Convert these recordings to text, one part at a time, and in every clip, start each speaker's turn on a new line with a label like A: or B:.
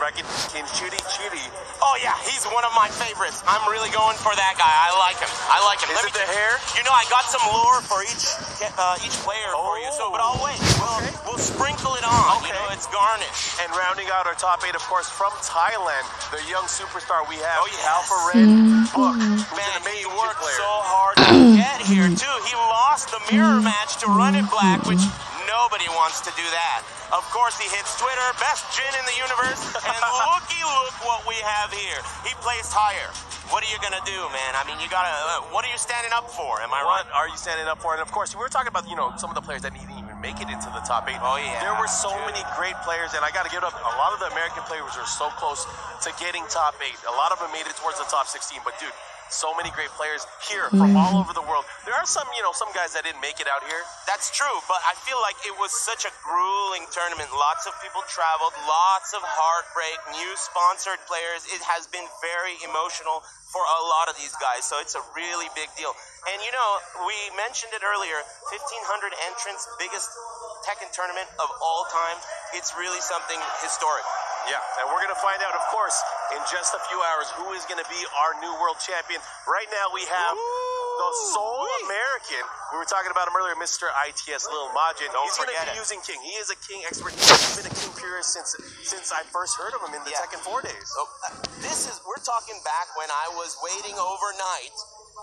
A: bracket, Kinshiri Chiri.
B: Oh yeah, he's one of my favorites. I'm really going for that guy. I like him.
A: Is it the hair?
B: You know, I got some lore for each player for you. So, but I'll wait. We'll sprinkle it on.
A: Okay.
B: You know, it's garnish.
A: And rounding out our top 8, of course, from Thailand, the young superstar we have, Alpha
B: yes.
A: Red Book, who's
B: Man,
A: an
B: he
A: amazing
B: worked
A: player.
B: so hard to get here too. He lost the mirror match to Run It Black, which nobody wants to do that. Of course, he hits Twitter, best gin in the universe, and look what we have here. He placed higher. What are you gonna do, man? I mean, you gotta. What are you standing up for? Am I right?
A: What are you standing up for? And of course, we were talking about some of the players that didn't even make it into the top 8.
B: Oh yeah.
A: There were so many great players, and I got to give it up. A lot of the American players were so close to getting top 8. A lot of them made it towards the top 16. But dude, so many great players here from all over the world. There are some guys that didn't make it out here.
B: That's true, but I feel like it was such a grueling tournament. Lots of people traveled, lots of heartbreak, new sponsored players. It has been very emotional for a lot of these guys, so it's a really big deal. And we mentioned it earlier, 1,500 entrants, biggest Tekken tournament of all time. It's really something historic.
A: Yeah, and we're going to find out, of course, in just a few hours who is going to be our new world champion. Right now we have the sole American. We were talking about him earlier, Mr. ITS, Lil Majin. He's going to be using King. He is a King expert. He's been a King purist since I first heard of him in the Tekken 4 days.
B: So, we're talking back when I was waiting overnight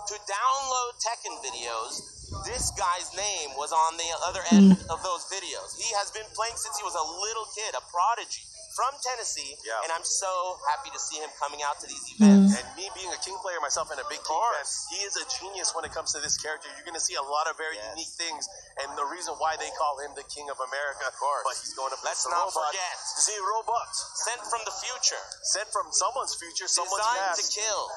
B: to download Tekken videos. This guy's name was on the other end of those videos. He has been playing since he was a little kid, a prodigy from Tennessee, and I'm so happy to see him coming out to these events.
A: And me being a King player myself and a big King fan, he is a genius when it comes to this character. You're going to see a lot of very unique things, and the reason why they call him the King of America. Of course. But he's going to
B: Let's not forget.
A: Z-Robot.
B: Sent from the future.
A: Sent from someone's future, someone's
B: Designed
A: past.
B: to kill.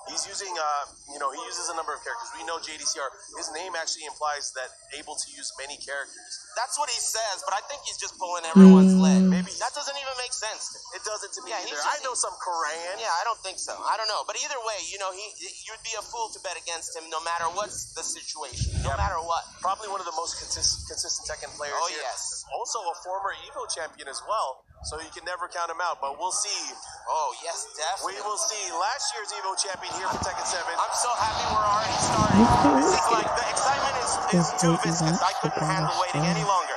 A: He's using, he uses a number of characters. We know JDCR, his name actually implies that able to use many characters.
B: That's what he says, but I think he's just pulling everyone's leg. Maybe that doesn't even make sense.
A: It doesn't to me either.
B: Just,
A: I know some Korean.
B: Yeah, I don't think so. I don't know. But either way, you'd be a fool to bet against him no matter what's the situation. No matter what.
A: Probably one of the most consistent Tekken players here.
B: Yes.
A: Also a former EVO champion as well. So you can never count him out, but we'll see.
B: Oh, yes, definitely.
A: We will see. Last year's EVO champion here for Tekken 7.
B: I'm so happy we're already starting. This is like, the excitement is too viscous. I couldn't handle waiting any longer.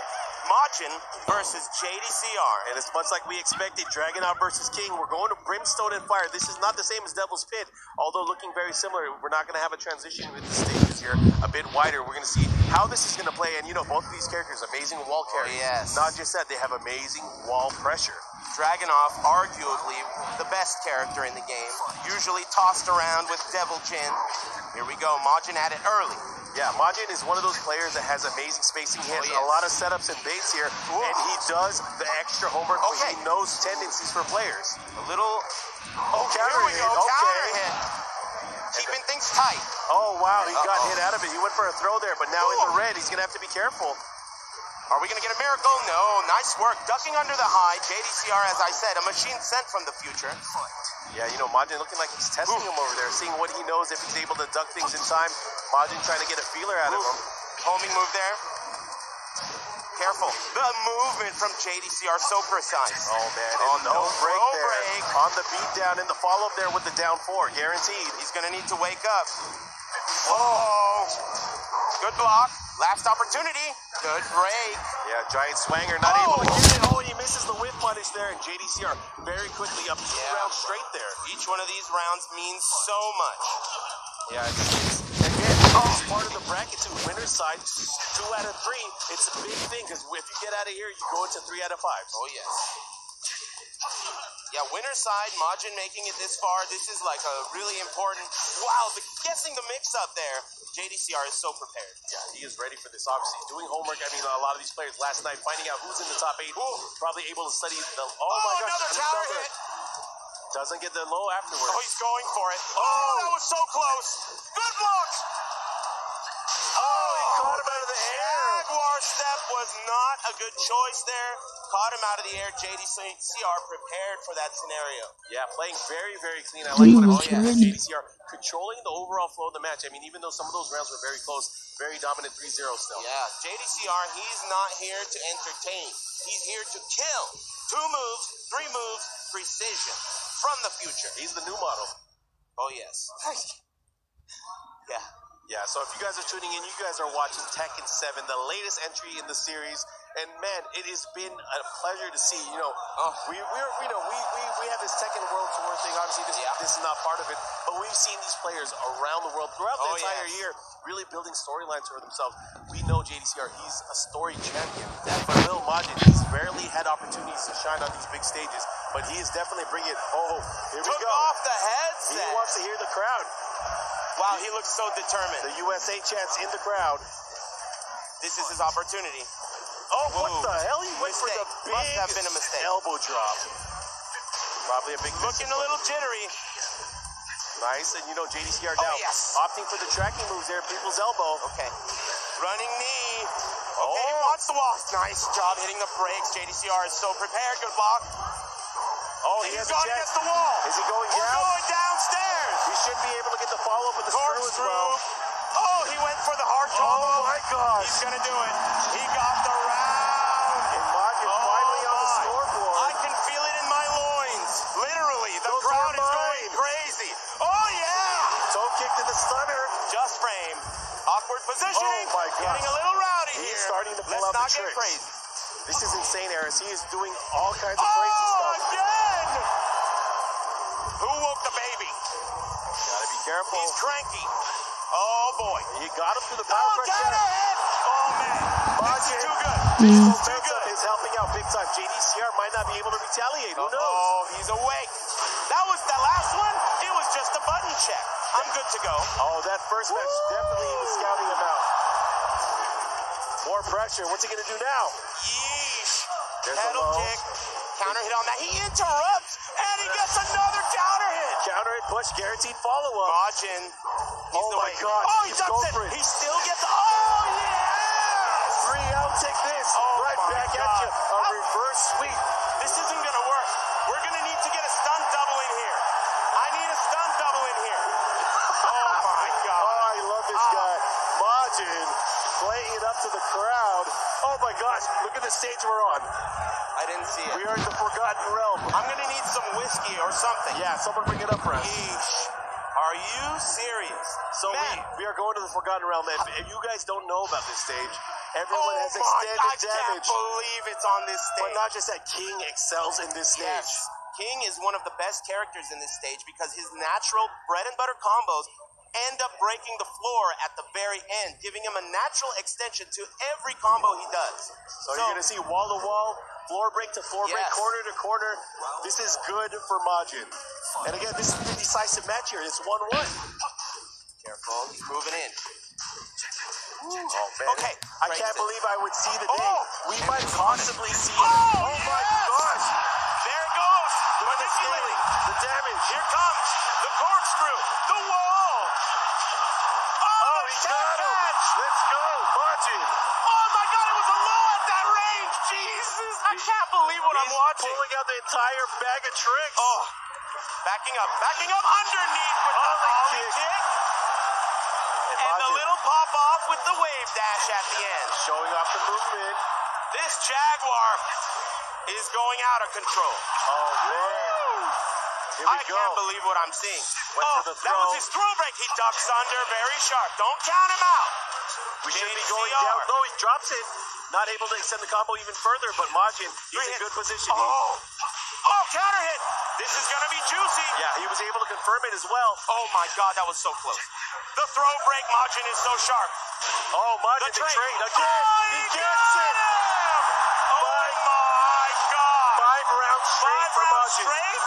B: Majin versus JDCR.
A: And it's much like we expected, Dragunov versus King. We're going to Brimstone and Fire. This is not the same as Devil's Pit, although looking very similar. We're not going to have a transition with the stages here, a bit wider. We're going to see how this is going to play. And both of these characters, amazing wall carry.
B: Oh, yes.
A: Not just that, they have amazing wall pressure.
B: Dragunov, arguably the best character in the game, usually tossed around with Devil Jin. Here we go, Majin at it early.
A: Yeah, Majin is one of those players that has amazing spacing. He has a lot of setups and baits here, and he does the extra homework where he knows tendencies for players.
B: A little...
A: counter hit.
B: Counter hit. Keeping things tight.
A: Oh, wow, he got hit out of it. He went for a throw there, but now in the red, he's going to have to be careful.
B: Are we going to get a miracle? No. Nice work. Ducking under the high. JDCR, as I said, a machine sent from the future.
A: Yeah, Majin looking like he's testing him over there, seeing what he knows, if he's able to duck things in time. Majin trying to get a feeler out of him.
B: Homing move there. Careful. The movement from JDCR so precise.
A: Oh, man. No break there. On the beat down and the follow-up there with the down 4. Guaranteed.
B: He's going to need to wake up. Oh. Good block. Last opportunity. Good break.
A: Yeah, giant swanger, not able to get it. Oh, and he misses the whip punish there, and JDCR very quickly up 2 rounds straight there.
B: Each one of these rounds means so much.
A: Yeah, it's part of the bracket too. Winner's side, 2 out of 3. It's a big thing, because if you get out of here, you go into 3 out of 5.
B: Oh, yes. Yeah, winner's side, Majin making it this far. This is like a really important... Wow, guessing the mix-up there. JDCR is so prepared.
A: Yeah, he is ready for this, obviously. Doing homework, I mean, a lot of these players last night, finding out who's in the top 8, probably able to study the... Oh, my gosh.
B: Another tower hit.
A: Doesn't get the low afterwards.
B: Oh, he's going for it. Oh, that was so close. Good block.
A: Oh, he caught him out of the air.
B: Jaguar step was not a good choice there. Caught him out of the air. JDCR prepared for that scenario.
A: Yeah, playing very, very clean. I like what I'm seeing. JDCR controlling the overall flow of the match. I mean, even though some of those rounds were very close, very dominant 3-0 still.
B: Yeah, JDCR, he's not here to entertain. He's here to kill. 2 moves, 3 moves, precision from the future.
A: He's the new model.
B: Oh, yes. Yeah.
A: Yeah, so if you guys are tuning in, you guys are watching Tekken 7, the latest entry in the series. And man, it has been a pleasure to see. You know, we have this Tekken World Tour thing. Obviously, this is not part of it, but we've seen these players around the world throughout the entire year really building storylines for themselves. We know JDCR, he's a story champion. For Lil Majin, he's rarely had opportunities to shine on these big stages, but he is definitely bringing it. Oh, here we go.
B: Took off the headset.
A: He wants to hear the crowd.
B: Wow, he looks so determined.
A: The USA chants in the crowd.
B: This is his opportunity.
A: Oh, what the hell? He went for the big
B: Must have been a mistake.
A: elbow drop. Probably a big
B: Looking a little jittery.
A: Nice, and you know JDCR now opting for the tracking moves there, people's elbow.
B: Okay. Running knee. Okay, he wants the wall. Nice job hitting the brakes. JDCR is so prepared. Good block.
A: Oh, he has a chance.
B: Against the wall.
A: Is he going down?
B: We're going downstairs.
A: He should be able to get the follow-up with the screw as well.
B: Oh, he went for the hard combo.
A: Oh my gosh.
B: He's gonna do it. He got the round.
A: And Majin finally on the scoreboard.
B: I can feel it in my loins. Literally, the crowd is going crazy. Oh yeah.
A: Toe kick to the stunner.
B: Just frame. Awkward positioning.
A: Oh my gosh.
B: Getting a little rowdy here.
A: He's starting to pull
B: Let's
A: out the
B: not get
A: tricks.
B: crazy.
A: This is insane, Aris. He is doing all kinds of crazy stuff.
B: Again. Who woke the baby?
A: Gotta be careful.
B: He's cranky. Oh boy.
A: He got him through the power pressure.
B: Oh man.
A: Majin,
B: Too good.
A: too good. Is helping out big time. JDCR might not be able to retaliate. Who knows?
B: Oh, he's awake. That was the last one. It was just a button check. I'm good to go.
A: Oh, that first match definitely he was scouting him out. More pressure. What's he gonna do now?
B: Yeesh.
A: There's
B: Pedal
A: a low.
B: kick. Counter hit on that. He interrupts, and he gets another counter hit.
A: Counter hit push, guaranteed follow-up.
B: Majin.
A: Oh my God.
B: Oh, he
A: He's
B: ducks
A: going
B: it.
A: for it.
B: He still gets. Oh yeah.
A: 3 out, take this.
B: Oh
A: right
B: my
A: back
B: God.
A: at you. A reverse sweep.
B: This isn't gonna work. We're gonna need to get a stunt double in here. I need a stunt double in here. Oh my God.
A: Oh, I love this guy. Majin playing it up to the crowd. Oh my gosh, look at the stage we're on.
B: I didn't see it.
A: We are in the Forgotten Realm.
B: I'm gonna need some whiskey or something.
A: Yeah, someone bring it up for us.
B: Yeesh. Are you serious?
A: So
B: Man.
A: we are going to the Forgotten Realm. If you guys don't know about this stage, everyone has extended
B: I
A: damage.
B: can't believe it's on this stage.
A: But not just that, King excels in this stage.
B: Yes. King is one of the best characters in this stage because his natural bread and butter combos end up breaking the floor at the very end, giving him a natural extension to every combo he does.
A: So you're going to see wall to wall, floor break to floor break, corner to corner. This is good for Majin. And again, this is the decisive match here. It's 1-1.
B: Careful, he's moving in.
A: Oh, man.
B: Okay.
A: I can't believe I would see the day. We might possibly see it.
B: Oh,
A: Oh my gosh.
B: There it goes.
A: Look at the
B: Manipulating.
A: the damage.
B: Here comes the corkscrew, the wall.
A: Oh, he got him. Let's go, Majin.
B: Oh my God, it was a low at that range. Jesus, I can't believe what I'm watching.
A: Pulling out the entire bag of tricks.
B: Oh, backing up underneath with the ollie kick. And the little pop off with the wave dash at the end.
A: Showing off the movement.
B: This Jaguar is going out of control.
A: Oh, man. Here we
B: I
A: go.
B: can't believe what I'm seeing.
A: Went for the
B: that was
A: throw.
B: his throw break. He ducks under, very sharp. Don't count him out.
A: We should be going
B: JDCR.
A: down. No, he drops it. Not able to extend the combo even further, but Majin, he's in good position.
B: Oh, counter hit. This is going to be juicy.
A: Yeah, he was able to confirm it as well.
B: Oh my God, that was so close. The throw break, Majin is so sharp.
A: Oh, Majin, the trade again. He gets it.
B: Oh my God.
A: 5 rounds straight for Majin.
B: Straight?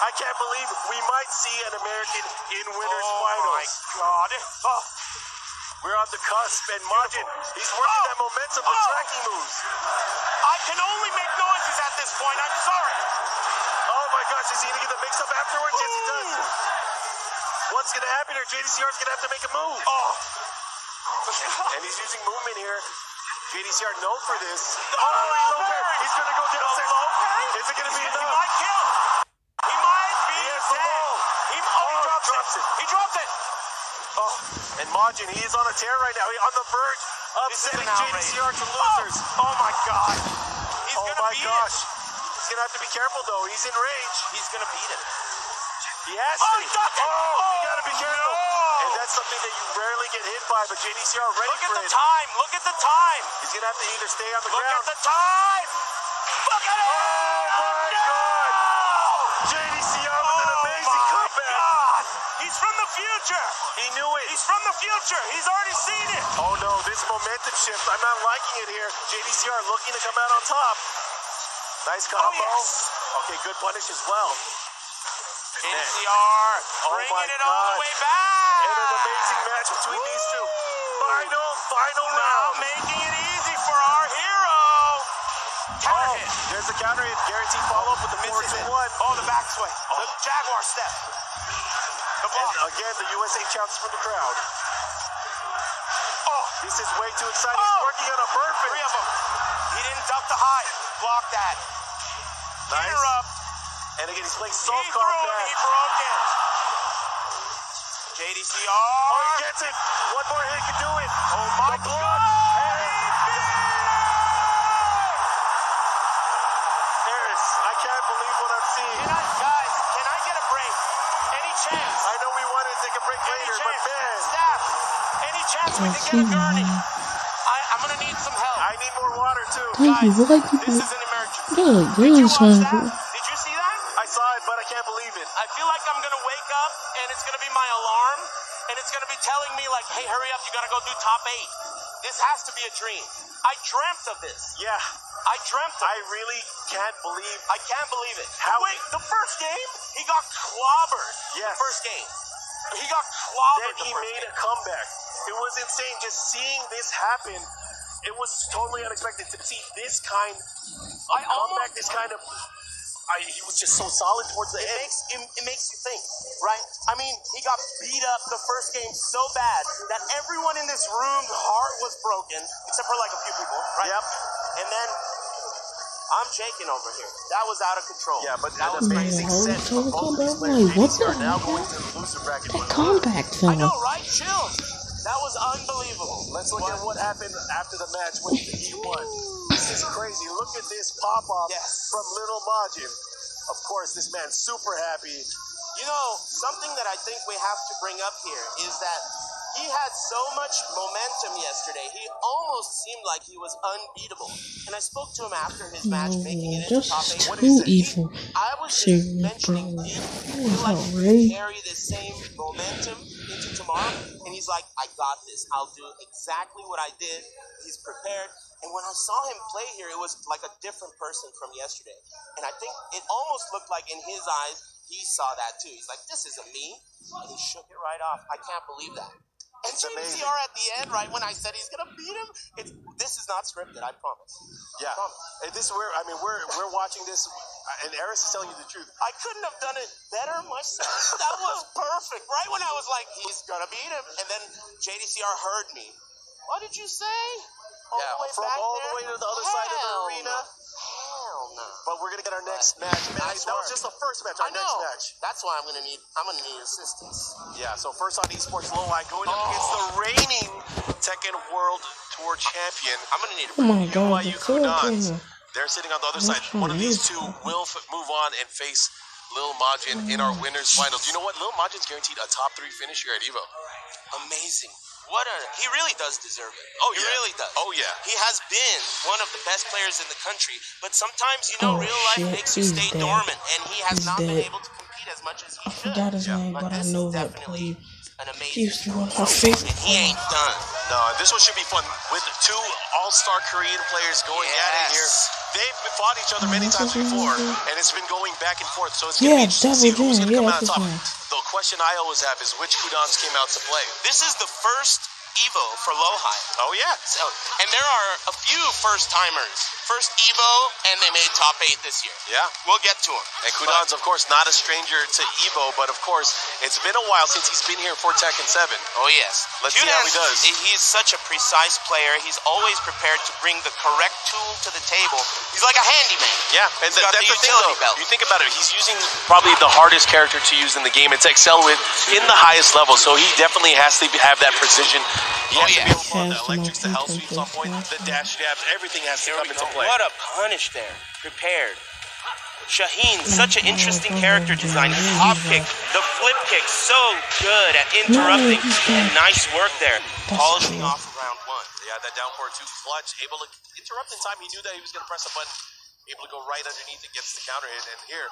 A: I can't believe we might see an American in winners
B: Oh
A: finals.
B: my God. Oh.
A: We're on the cusp, and Majin, he's working that momentum with tracking moves.
B: I can only make noises at this point. I'm sorry.
A: Oh my gosh, is he gonna get the mix up afterwards? Yes, he does. What's gonna happen here? JDCR's gonna have to make a move.
B: Oh.
A: And he's using movement here. JDCR known for this.
B: Oh,
A: he's over. He's gonna go downstairs. Is it gonna be enough?
B: He might kill. He might be
A: He has the
B: dead.
A: ball.
B: He drops it. He drops it.
A: Oh, and Majin, he is on a tear right now. He's on the verge of
B: This is
A: sending
B: an outrage.
A: JDCR to losers.
B: Oh my God. He's
A: Oh
B: gonna
A: my
B: be
A: gosh.
B: it.
A: He's going to have to be careful, though. He's in range.
B: He's going to beat him.
A: He has to.
B: He ducked it.
A: You got to be careful.
B: No.
A: And that's something that you rarely get hit by, but JDCR ready
B: Look
A: for
B: at the
A: it.
B: time. Look at the time.
A: He's going to have to either stay on the
B: Look
A: ground.
B: at the time. Look at it.
A: Oh, my God. JDCR with an amazing comeback.
B: God. He's from the future.
A: He knew it.
B: He's from the future. He's already seen it.
A: Oh, no, this momentum shift. I'm not liking it here. JDCR looking to come out on top. Nice combo.
B: yes.
A: Okay, good punish as well.
B: JDCR bringing it all the way back.
A: And an amazing match between these two. Final
B: Now
A: round.
B: making it easy for our hero. Counter hit.
A: There's the counter hit. Guaranteed follow-up with the
B: Misses it.
A: 4-2-1.
B: Oh, the back swing. The Jaguar step. The block.
A: And again, the USA chants for the crowd.
B: Oh,
A: This is way too exciting. He's working on a perfect.
B: 3 of them. He didn't duck the high. Block that.
A: Nice.
B: Interrupt.
A: And again, he's playing
B: He
A: soft
B: threw him.
A: combat.
B: He broke it. JDCR.
A: Oh, he gets it. One more hit can do it.
B: Oh my
A: The block.
B: God.
A: Harris, I can't believe what I'm seeing.
B: Guys, can I get a break? Any chance?
A: I know we wanted to take a break later, but man,
B: Staff, any chance we can get a gurney? I'm gonna need some help.
A: I need more water too.
C: Thank you. Look like
B: This
C: people.
B: is an emergency.
C: They look
B: Did you
C: really
B: watch
C: trying
B: that?
C: to.
B: Did you see that?
A: I saw it, but I can't believe it.
B: I feel like I'm gonna wake up and it's gonna be my alarm and it's gonna be telling me like, hey, hurry up, you gotta go do top 8. This has to be a dream. I dreamt of this.
A: Yeah,
B: I dreamt of
A: I
B: it.
A: really can't believe.
B: I can't believe it.
A: How-
B: Wait, the first game, he got clobbered.
A: Yes.
B: The first game. He got clobbered
A: Then he
B: the first
A: made
B: game.
A: a comeback. It was insane just seeing this happen. It was totally unexpected to see this kind of comeback, this kind of. He was just so solid towards the end.
B: It makes you think, right? I mean, he got beat up the first game so bad that everyone in this room's heart was broken, except for like a few people, right?
A: Yep.
B: And then I'm shaking over here. That was out of control.
A: Yeah, but
B: that
A: an
B: was
A: amazing
C: crazy.
A: set from both of these
C: Like,
A: players.
C: what
A: JDCR
C: the
A: now
C: hell?
A: going to the loser bracket.
C: That comeback
B: I
C: fella.
B: know, right? Chills. That was unbelievable.
A: Let's look at what happened after the match when he won. This is crazy. Look at this pop-off
B: Yes.
A: from Little Majin. Of course, this man's super happy.
B: You know, something that I think we have to bring up here is that he had so much momentum yesterday. He almost seemed like he was unbeatable. And I spoke to him after his match, making it into
C: This
B: top
C: is
B: 8. What
C: too
B: is it?
C: evil.
B: I was just
C: Serious,
B: mentioning,
C: bro.
B: do you
C: That
B: feel
C: was
B: like you
C: outrageous.
B: can carry the same momentum into tomorrow? And he's like, I got this. I'll do exactly what I did. He's prepared. And when I saw him play here, it was like a different person from yesterday. And I think it almost looked like in his eyes, he saw that too. He's like, this isn't me. And he shook it right off. I can't believe that. And
A: amazing.
B: JDCR at the end, right when I said he's gonna beat him, this is not scripted. I promise.
A: Yeah.
B: I promise.
A: And this is where we're watching this, and Eris is telling you the truth.
B: I couldn't have done it better myself. That was perfect. Right when I was like, he's gonna beat him, and then JDCR heard me. What did you say? All the way
A: From
B: back
A: all
B: there?
A: the way to the other side of the
B: Hell
A: arena.
B: no. Hell no.
A: But we're gonna get our next match. Man,
B: Nice
A: that
B: work.
A: was just the first match. Our
B: I know.
A: next match.
B: That's why I'm gonna need assistance.
A: Yeah. So first on Esports Lowline going up against the reigning Tekken World Tour champion.
B: I'm gonna need
C: Oh my god, the
A: UIU
C: third
A: Kudans.
C: game.
A: They're sitting on the other
C: Which
A: side. One of these
C: one is
A: two
C: that?
A: will move on and face Lil Majin in our winners finals. You know what? Lil Majin's guaranteed a top 3 finish here at Evo.
B: Amazing. He really does deserve it.
A: Oh,
B: He
A: yeah.
B: really does.
A: Oh, yeah.
B: He has been one of the best players in the country, but sometimes, you know,
C: Oh,
B: real life
C: shit,
B: makes you
C: he's
B: stay
C: dead.
B: dormant, and he has
C: He's
B: not been
C: dead.
B: able to compete as much as he
C: I
B: should.
C: forgot his name, but I
B: this
C: know
B: is
C: that
B: definitely
C: play.
B: an
C: He
B: amazing
C: used to be one of my favorite
B: and he ain't done.
A: No, this one should be fun with 2 all-star Korean players going at it here.
B: Yes.
A: They've fought each other many times before, and it's been going back and forth. So it's
C: Yeah,
A: going to be interesting to see
C: Devil
A: who's
C: Jam.
A: going to come
C: Yeah,
A: out on top.
C: that's his
A: The question I always have is which Kudans came out to play.
B: This is the first Evo for Lowhigh.
A: Oh yeah,
B: So, and there are a few first-timers. First Evo, and they made top 8 this year.
A: yeah.
B: We'll get to him.
A: And Kudans, of course, not a stranger to Evo, but of course, it's been a while since he's been here for Tekken 7.
B: Oh, yes.
A: Let's see how he does.
B: He's such a precise player. He's always prepared to bring the correct tool to the table. He's like a handyman.
A: Yeah, and
B: He's got
A: that's
B: the
A: the thing,
B: utility
A: though.
B: belt.
A: You think about it, he's using probably the hardest character to use in the game and to excel with in the highest level, so he definitely has to have that precision. He has to be able to pull out the
C: Has the
A: electrics, the hell
C: most
A: sweeps on point,
C: intense
A: the dash jabs, everything has to come into play.
B: What a punish there. Prepared. Shaheen, such an interesting character design. His hop kick, the flip kick, so good at interrupting. And nice work there, polishing off round 1.
A: Yeah, that down forward 2 clutch, able to interrupt in time. He knew that he was going to press a button, able to go right underneath and gets the counter hit. And here,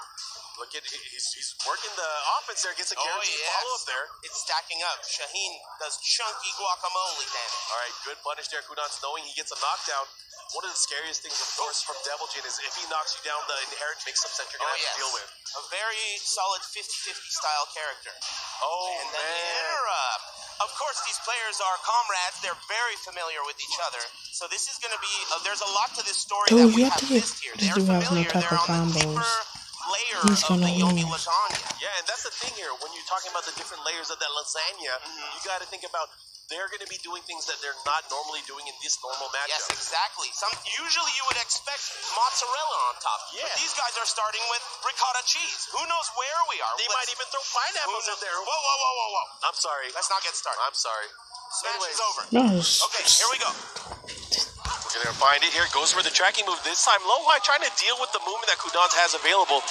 A: look at he's working the offense there, gets a guaranteed follow-up there.
B: It's stacking up. Shaheen does chunky guacamole damage.
A: All right, good punish there, Kudans, knowing he gets a knockdown. One of the scariest things, of course, from Devil Jin is if he knocks you down, the inherent mix-ups that you're going to have to deal with.
B: A very solid 50-50 style character.
A: Oh,
B: and
A: man.
B: then the interrupt. Of course, these players are comrades. They're very familiar with each other. So this is going to be, there's a lot to this story that we have missed here. They're familiar. They're on the deeper layer of the Yomi lasagna.
A: Yeah, and that's the thing here. When you're talking about the different layers of that lasagna, you got to think about they're going to be doing things that they're not normally doing in this normal matchup.
B: Yes, exactly. Usually you would expect mozzarella on top. Yeah. But these guys are starting with ricotta cheese. Who knows where we are?
A: They might even throw pineapples in there.
B: Whoa.
A: I'm sorry.
B: Let's not get started.
A: I'm sorry.
B: Smash is over.
C: No.
B: Okay, here we go.
A: We're going to find it here. Goes for the tracking move. This time, Lohai trying to deal with the movement that Kudans has available.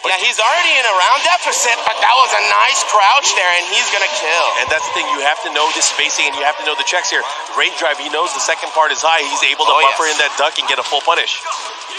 B: Yeah, he's already in a round deficit, but that was a nice crouch there, and he's going to kill.
A: And that's the thing. You have to know the spacing, and you have to know the checks here. Rage Drive, he knows the second part is high. He's able to buffer in that duck and get a full punish.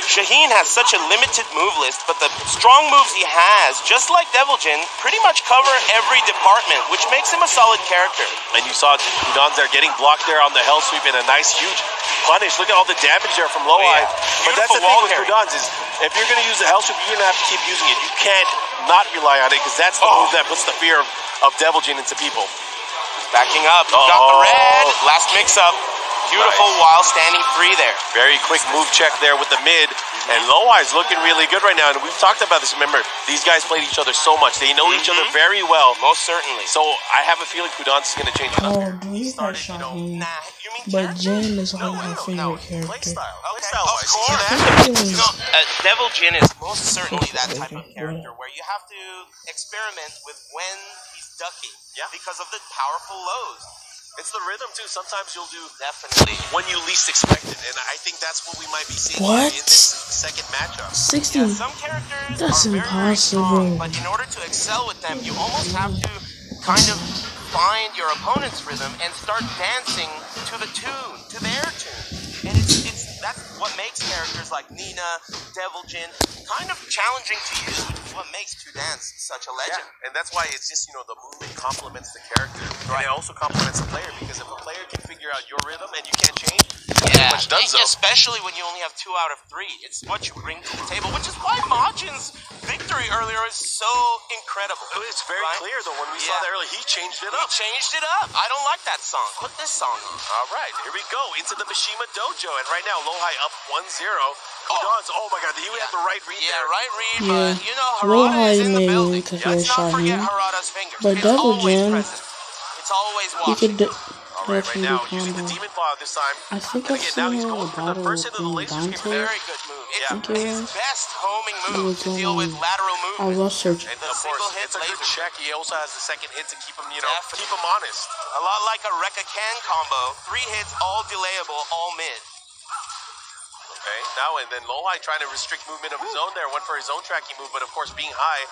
B: Shaheen has such a limited move list, but the strong moves he has, just like Devil Jin, pretty much cover every department, which makes him a solid character.
A: And you saw Kudans there getting blocked there on the hell sweep and a nice, huge punish. Look at all the damage there from Lohai. But that's the thing with Kudans is if you're going to use the hell sweep, you're going to have to keep using it. You can't not rely on it because that's the move that puts the fear of Devil Jin into people.
B: Backing up, got the red, last mix-up. Beautiful while standing 3 there.
A: Very quick move check there with the mid. And Lohai's looking really good right now. And we've talked about this. Remember, these guys played each other so much. They know each other very well.
B: Most certainly.
A: So I have a feeling Kudans is going to change it up.
C: Oh, do you have Shaheen? But Jin is like my favorite character.
A: Playstyle.
B: Of course. Devil Jin is most certainly that type of character where you have to experiment with when he's ducking because of the powerful lows.
A: It's the rhythm, too. Sometimes you'll do
B: definitely
A: when you least expect it. And I think that's what we might be seeing in this second matchup.
C: 60.
B: Some characters
C: That's
B: are very
C: impossible.
B: strong, but in order to excel with them, you almost have to kind of find your opponent's rhythm and start dancing to the tune, to their tune. And that's what makes characters like Nina, Devil Jin kind of challenging to use, which is what makes Kudans such a legend.
A: Yeah, and that's why it's just, the movement complements the character. And it also complements the player, because if a player can figure out your rhythm and you can't change, pretty much done so.
B: Especially when you only have 2 out of 3. It's what you bring to the table, which is why Majin's victory earlier is so incredible.
A: It's very clear, though, when we saw that earlier, he changed it up.
B: He changed it up. I don't like that song. Put this song on.
A: All right, here we go, into the Mishima Dojo. And right now, Lohai up 1-0. Kudans, oh my God, he had the right read there.
B: Right read, but Harada is in the building. Let's not forget Harada's fingers.
C: But Devil Jin,
B: it's always
C: he could
A: right now, using the Demon Claw this time.
C: I think I've seen him a battle with Dante.
B: Very good move. It's his best homing move to deal with lateral movement.
C: I was searching.
A: And of course, it's a good check. He also has the second hit to keep him, keep him honest.
B: A lot like a Rekka Can combo. 3 hits, all delayable, all mid.
A: Okay, now and then Lohai trying to restrict movement of his own there. Went for his own tracking move, but of course being high.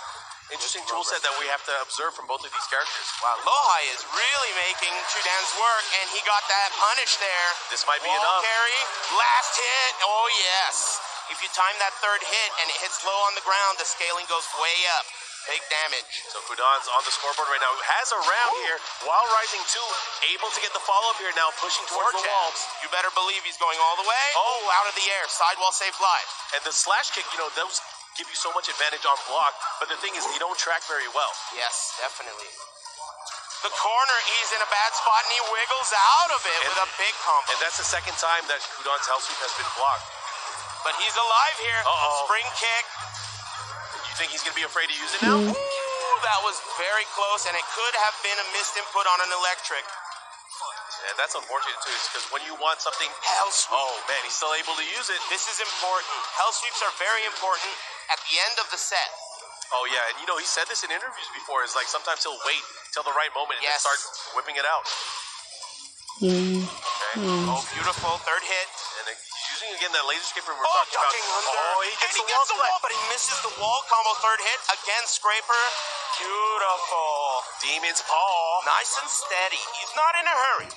A: Interesting tool set that we have to observe from both of these characters.
B: Wow, Lohai is really making Kudans work, and he got that punish there.
A: This might be enough.
B: Carry, last hit, oh yes. If you time that 3rd hit and it hits low on the ground, the scaling goes way up. Big damage.
A: So Kudans on the scoreboard right now. Has a round here while rising 2. Able to get the follow-up here now, pushing towards the walls.
B: You better believe he's going all the way. Oh, out of the air. Sidewall safe live.
A: And the slash kick, those give you so much advantage on block. But the thing is, you don't track very well.
B: Yes, definitely. The corner, he's in a bad spot, and he wiggles out of it with a big combo.
A: And that's the second time that Kudans' hell sweep has been blocked.
B: But he's alive here. Spring kick.
A: You think he's going to be afraid to use it now?
B: Ooh, that was very close, and it could have been a missed input on an electric.
A: And that's unfortunate, too, because when you want something...
B: Hell sweep.
A: Oh, man, he's still able to use it.
B: This is important. Hell sweeps are very important at the end of the set.
A: Oh, yeah, and he said this in interviews before. It's like sometimes he'll wait till the right moment and then start whipping it out. Okay.
B: Oh, beautiful. 3rd hit.
A: And he's using it again, that laser scraper we're talking about.
B: Under.
A: Oh, he gets
B: and
A: the wall,
B: but he misses the wall combo. Third hit. Again, Scraper. Beautiful.
A: Demon's Paw.
B: Nice and steady. He's not in a hurry.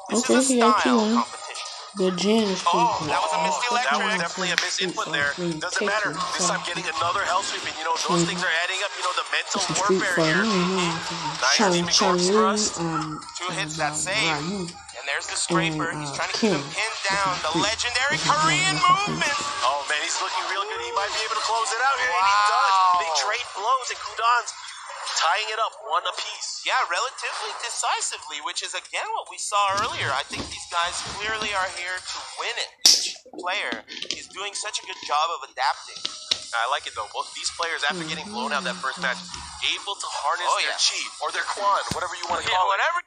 B: This
C: Okay,
B: is a
C: he got
B: style
C: Q1.
B: competition.
C: But Jen is pretty good.
B: That was a missed
A: That was
B: electric.
A: definitely a misinput there. Doesn't matter. This time getting another hell sweep, and those things are adding up. The mental warfare here. Nice demon corpse thrust.
B: 2 hits that save. And there's the Scraper. He's trying to keep him pinned down. The legendary Korean movement.
A: Oh man, he's looking real good. He might be able to close it out here, and he does. They trade blows, and Kudan's tying it up one apiece.
B: Yeah, relatively decisively, which is again what we saw earlier. I think these guys clearly are here to win it. Each player is doing such a good job of adapting.
A: I like it though. Both these players, after getting blown out that first match, able to harness their chi or their quan, whatever you want to call it.
B: Whatever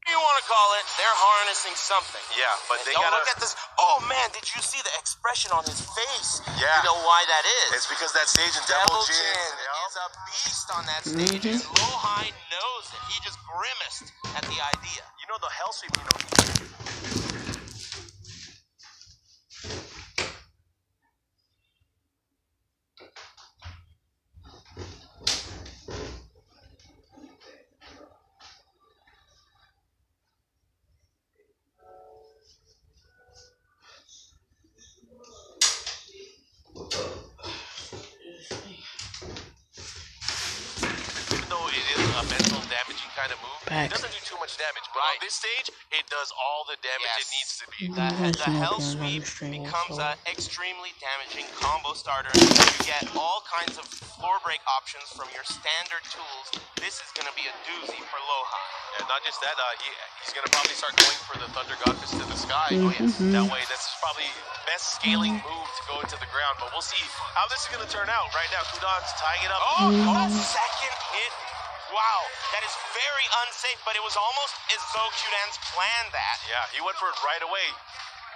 B: you want to call it, they're harnessing something.
A: Yeah, but they gotta
B: look at this. Oh man, did you see the expression on his face?
A: Yeah.
B: You know why that is?
A: It's because that stage in Devil Jin
B: is a beast on that stage, and Lohai knows it. He just grimaced at the idea.
A: The hell sweep, a mental damaging kind of move. It doesn't do too much damage, but on this stage, it does all the damage it needs to be.
B: The hell sweep becomes an extremely damaging combo starter. You get all kinds of floor break options from your standard tools. This is going to be a doozy for Lohai.
A: And not just that, he's going to probably start going for the Thunder God Fist to the sky. That way, that's probably best scaling move to go into the ground. But we'll see how this is going to turn out. Right now, Kudan's tying it up.
B: Second hit. Wow, that is very unsafe, but it was almost as though Qdan's planned that.
A: Yeah, he went for it right away.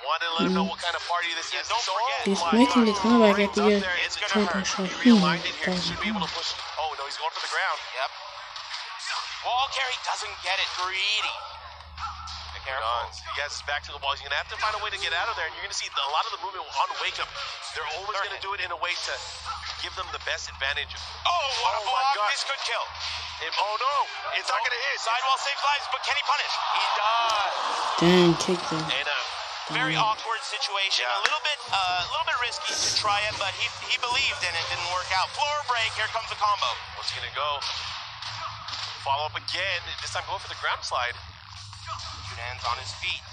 A: Wanted to let him know what kind of party this is.
B: Don't forget.
C: He's making the comeback at the end.
B: It's going to hurt.
A: He realigned it here. He should be able to push. Oh, no, he's going for the ground.
B: Yep. Wall carry doesn't get it. Greedy.
A: He gets back to the wall. He's going to have to find a way to get out of there. And you're going to see a lot of the movement on Wake Up. They're always going to do it in a way to give them the best advantage.
B: What a block. This could kill.
A: Oh, no. It's not going to hit.
B: Sidewall saves lives, but can he punish? He does.
C: Dang, kicked him.
A: And
B: very awkward situation. A little bit risky to try it, but he believed in it. Didn't work out. Floor break. Here comes the combo.
A: What's he going to go? Follow up again. This time going for the ground slide.
B: Qdan's on his feet.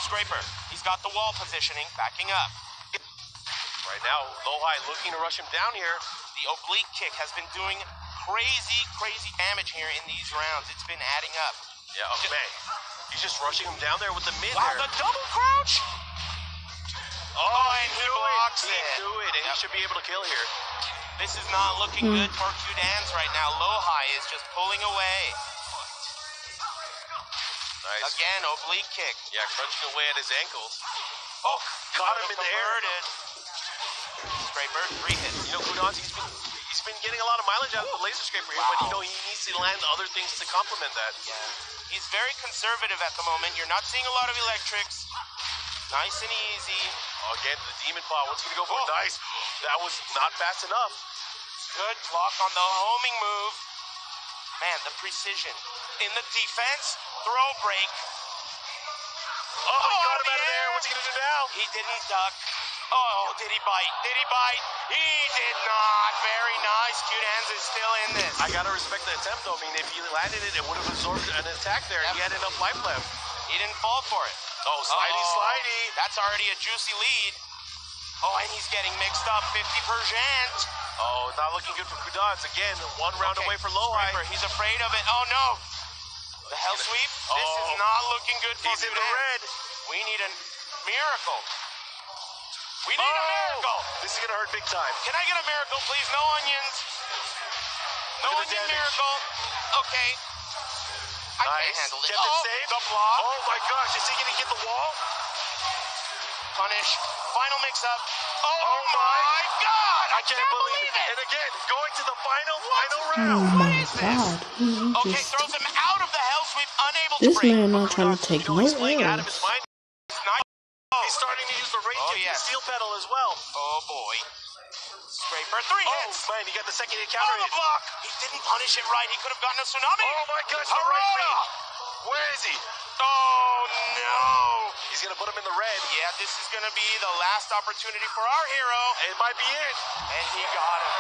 B: Scraper. He's got the wall positioning. Backing up.
A: Right now, Lohai looking to rush him down here.
B: The oblique kick has been doing crazy damage here in these rounds. It's been adding up.
A: Yeah, man. He's just rushing him down there with the mid
B: there.
A: The
B: double crouch. And he blocks it.
A: He knew it, and he should be able to kill here.
B: This is not looking good for Qdan's right now. Lohai is just pulling away.
A: Nice.
B: Again, oblique kick.
A: Yeah, crunching away at his ankles.
B: Caught him in the air. Scraper, 3 hits.
A: Kudan's, he's been getting a lot of mileage out of the laser scraper here, but he needs to land other things to complement that.
B: Yeah. He's very conservative at the moment. You're not seeing a lot of electrics. Nice and easy.
A: Again, the demon paw. What's he going to go for? Nice. That was not fast enough.
B: Good block on the homing move. Man, the precision. In the defense, throw break.
A: He got him out of there. What's he going to do now?
B: He didn't duck. Did he bite? Did he bite? He did not. Very nice. Qdan's is still in this.
A: I got to respect the attempt, though. I mean, if he landed it, it would have absorbed an attack there. He had enough life left.
B: He didn't fall for it.
A: Slidey.
B: That's already a juicy lead. And he's getting mixed up. 50%.
A: Not looking good for Kudan's. Again, one round away for Lohai.
B: He's afraid of it. Oh, no. The hell sweep. This is not looking good for
A: He's in the red.
B: We need a miracle. We need a miracle.
A: This is going to hurt big time.
B: Can I get a miracle, please? No onions. No onion miracle. Okay. I can't handle it.
A: Kept it safe.
B: The block.
A: Oh, my gosh. Is he going to get the wall?
B: Punish. Final mix-up.
A: Oh, my
B: God.
A: I can't believe it. And again, going to the final round.
C: Oh, my God.
B: Okay, throws him out of the hell sweep, unable to
C: This
B: break.
C: man not trying to take no
A: He's playing out of
C: L's.
A: his mind.
B: It's not.
A: He's starting to use the rage kick, the steel pedal as well.
B: Oh boy. Straight for 3 hits.
A: Man, he got the second hit
B: On
A: counter
B: the
A: hit.
B: block. He didn't punish it right. He could have gotten a tsunami.
A: Oh my gosh, the
B: Hurrah!
A: right read. Where is he?
B: Oh no.
A: He's gonna put him in the red.
B: Yeah, this is gonna be the last opportunity for our hero.
A: It might be it.
B: And he got him.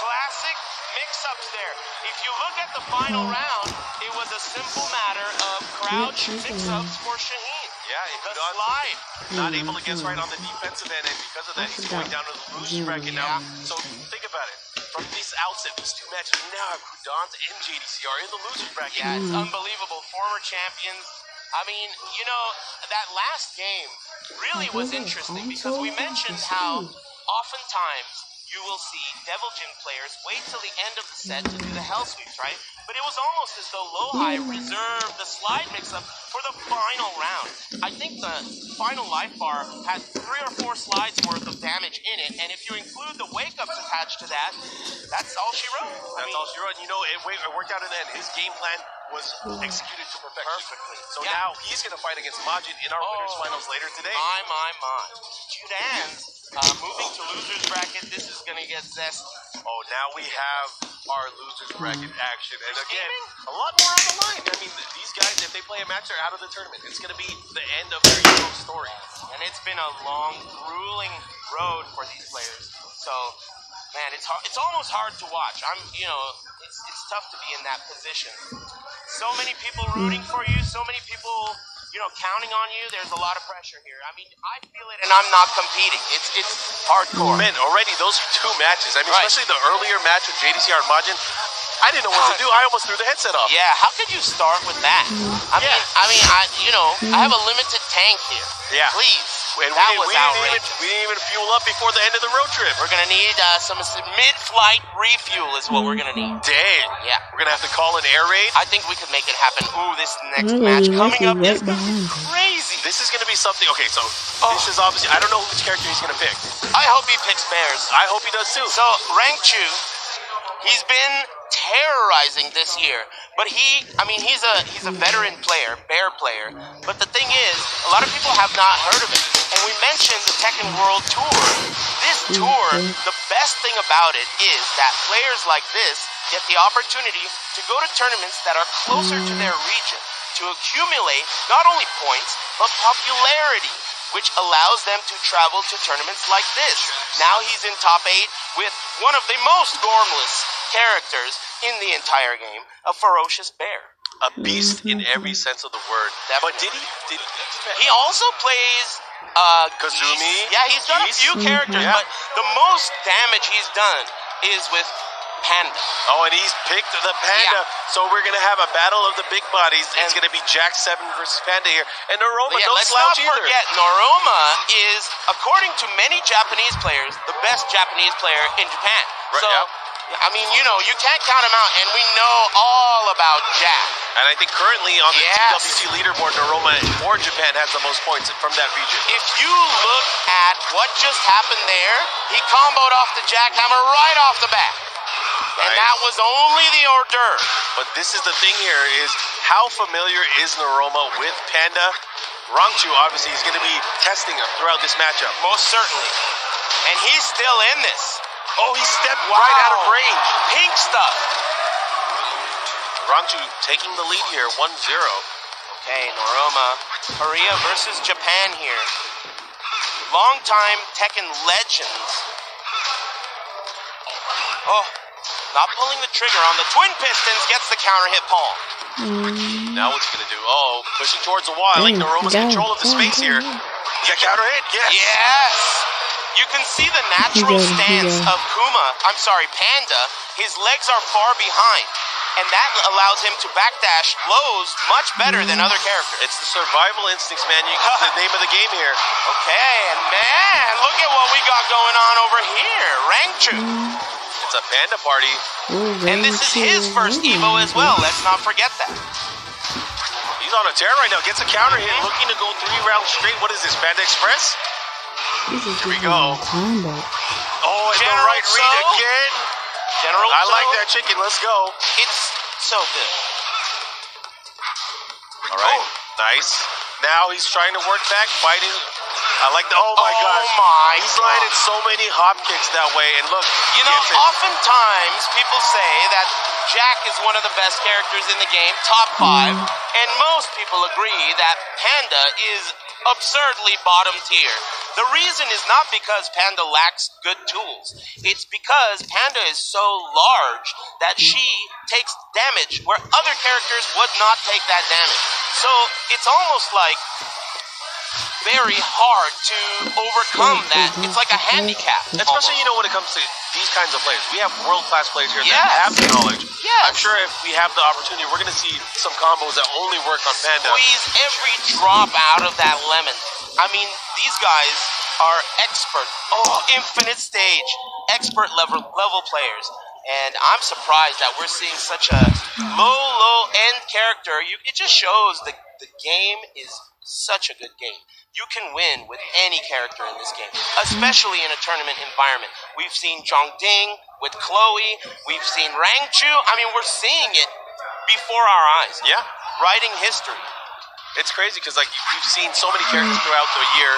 B: Classic mix-ups there. If you look at the final round, it was a simple matter of crouch mix-ups for Shaheen.
A: Yeah,
B: The slide.
A: not able to guess right on the defensive end, and because of that, he's going down to the loser's bracket now. So think about it. From this outset, these two matches, we now have Kudans and JDCR in the loser's bracket.
B: Yeah, it's unbelievable. Former champions. I mean, you know, that last game really was interesting because we mentioned how oftentimes you will see Devil Jin players wait till the end of the set to do the hell sweeps, right? But it was almost as though Lowhigh reserved the slide mix-up for the final round. I think the final life bar had 3 or 4 slides worth of damage in it, and if you include the wake-ups attached to that, that's all she wrote.
A: That's all she wrote. And you know, it worked out in the end. His game plan was executed to perfection.
B: Perfectly.
A: So now he's going to fight against Majid in our winners finals later today.
B: My. Judan's moving to loser's bracket. This is going to get zest.
A: Oh, now we have our loser's bracket action. And again, a lot more on the line. I mean, these guys, if they play a match, they're out of the tournament. It's going to be the end of their Euro story.
B: And it's been a long, grueling road for these players. So, man, it's hard. It's almost hard to watch. It's tough to be in that position. So many people rooting for you. So many people, counting on you. There's a lot of pressure here. I mean, I feel it, and I'm not competing. It's hardcore.
A: Man, already those 2 matches. I mean, especially the earlier match with JDCR and Majin. I didn't know what to do. I almost threw the headset off.
B: Yeah, how could you start with that? I have a limited tank here.
A: Yeah.
B: Please.
A: And
B: that
A: we didn't even fuel up before the end of the road trip.
B: We're gonna need some mid-flight refuel is what we're gonna need.
A: Dang.
B: Yeah.
A: We're gonna have to call an air raid.
B: I think we could make it happen. Ooh, this next match coming up is crazy.
A: This is gonna be something. Okay, so this is obviously. I don't know which character he's gonna pick.
B: I hope he picks Bears.
A: I hope he does too.
B: So Rank Chu, he's been terrorizing this year, but he's a veteran player, Bear player. But the thing is, a lot of people have not heard of him. And we mentioned the Tekken World Tour. This tour, the best thing about it is that players like this get the opportunity to go to tournaments that are closer to their region, to accumulate not only points, but popularity, which allows them to travel to tournaments like this. Now he's in top 8 with one of the most gormless characters in the entire game, a ferocious bear.
A: A beast in every sense of the word.
B: Definitely.
A: But did he?
B: He also plays
A: Kazumi.
B: He's done a few characters, but the most damage he's done is with Panda.
A: Oh, and he's picked the Panda.
B: Yeah.
A: So we're gonna have a battle of the big bodies. It's gonna be Jack 7 versus Panda here. And Noroma, don't
B: let's
A: slouch
B: not
A: either.
B: forget, Noroma is, according to many Japanese players, the best Japanese player in Japan.
A: Right,
B: so, I mean, you can't count him out, and we know all about Jack.
A: And I think currently on the TWC leaderboard, Noroma for Japan has the most points from that region.
B: If you look at what just happened there, he comboed off the jackhammer right off the bat. And that was only the hors d'oeuvre.
A: But this is the thing here is how familiar is Noroma with Panda? Rangchu obviously is going to be testing him throughout this matchup.
B: Most certainly. And he's still in this.
A: Oh, he stepped right out of range.
B: Pink stuff.
A: Rangchu taking the lead here, 1-0.
B: Okay, Noroma. Korea versus Japan here. Longtime Tekken legends. Oh, not pulling the trigger on the twin pistons, gets the counter hit palm.
A: Now what's he going to do? Oh, pushing towards the wall. I like Noroma's control of the space here. Yeah, counter hit, yes.
B: Yes. You can see the natural stance of Panda. His legs are far behind, and that allows him to backdash lows much better than other characters.
A: It's the survival instincts, man. The name of the game here.
B: Okay, and man, look at what we got going on over here. Rangchu.
A: It's a Panda party.
B: And this is his first Evo as well. Let's not forget that.
A: He's on a tear right now. Gets a counter hit, looking to go 3 rounds straight. What is this, Panda Express? Here we go. Oh, and the right read again. I like that chicken. Let's go.
B: It's so good.
A: All right, nice. Now he's trying to work back, fighting. I like the, oh my gosh.
B: My
A: He's
B: God.
A: landed so many hop kicks that way, and look.
B: You know, oftentimes people say that Jack is one of the best characters in the game, top 5, and most people agree that Panda is absurdly bottom tier. The reason is not because Panda lacks good tools. It's because Panda is so large that she takes damage where other characters would not take that damage. So it's almost like very hard to overcome that. It's like a handicap.
A: Especially, you know, when it comes to these kinds of players. We have world-class players here that have the knowledge.
B: Yes.
A: I'm sure if we have the opportunity, we're going to see some combos that only work on Panda.
B: Squeeze every drop out of that lemon. I mean, these guys are expert. Oh, infinite stage. Expert level players. And I'm surprised that we're seeing such a low-end character. It just shows the game is such a good game. You can win with any character in this game, especially in a tournament environment. We've seen Zhongding with Chloe. We've seen Rangchu. I mean, we're seeing it before our eyes.
A: Yeah.
B: Writing history.
A: It's crazy because, like, you've seen so many characters throughout the year,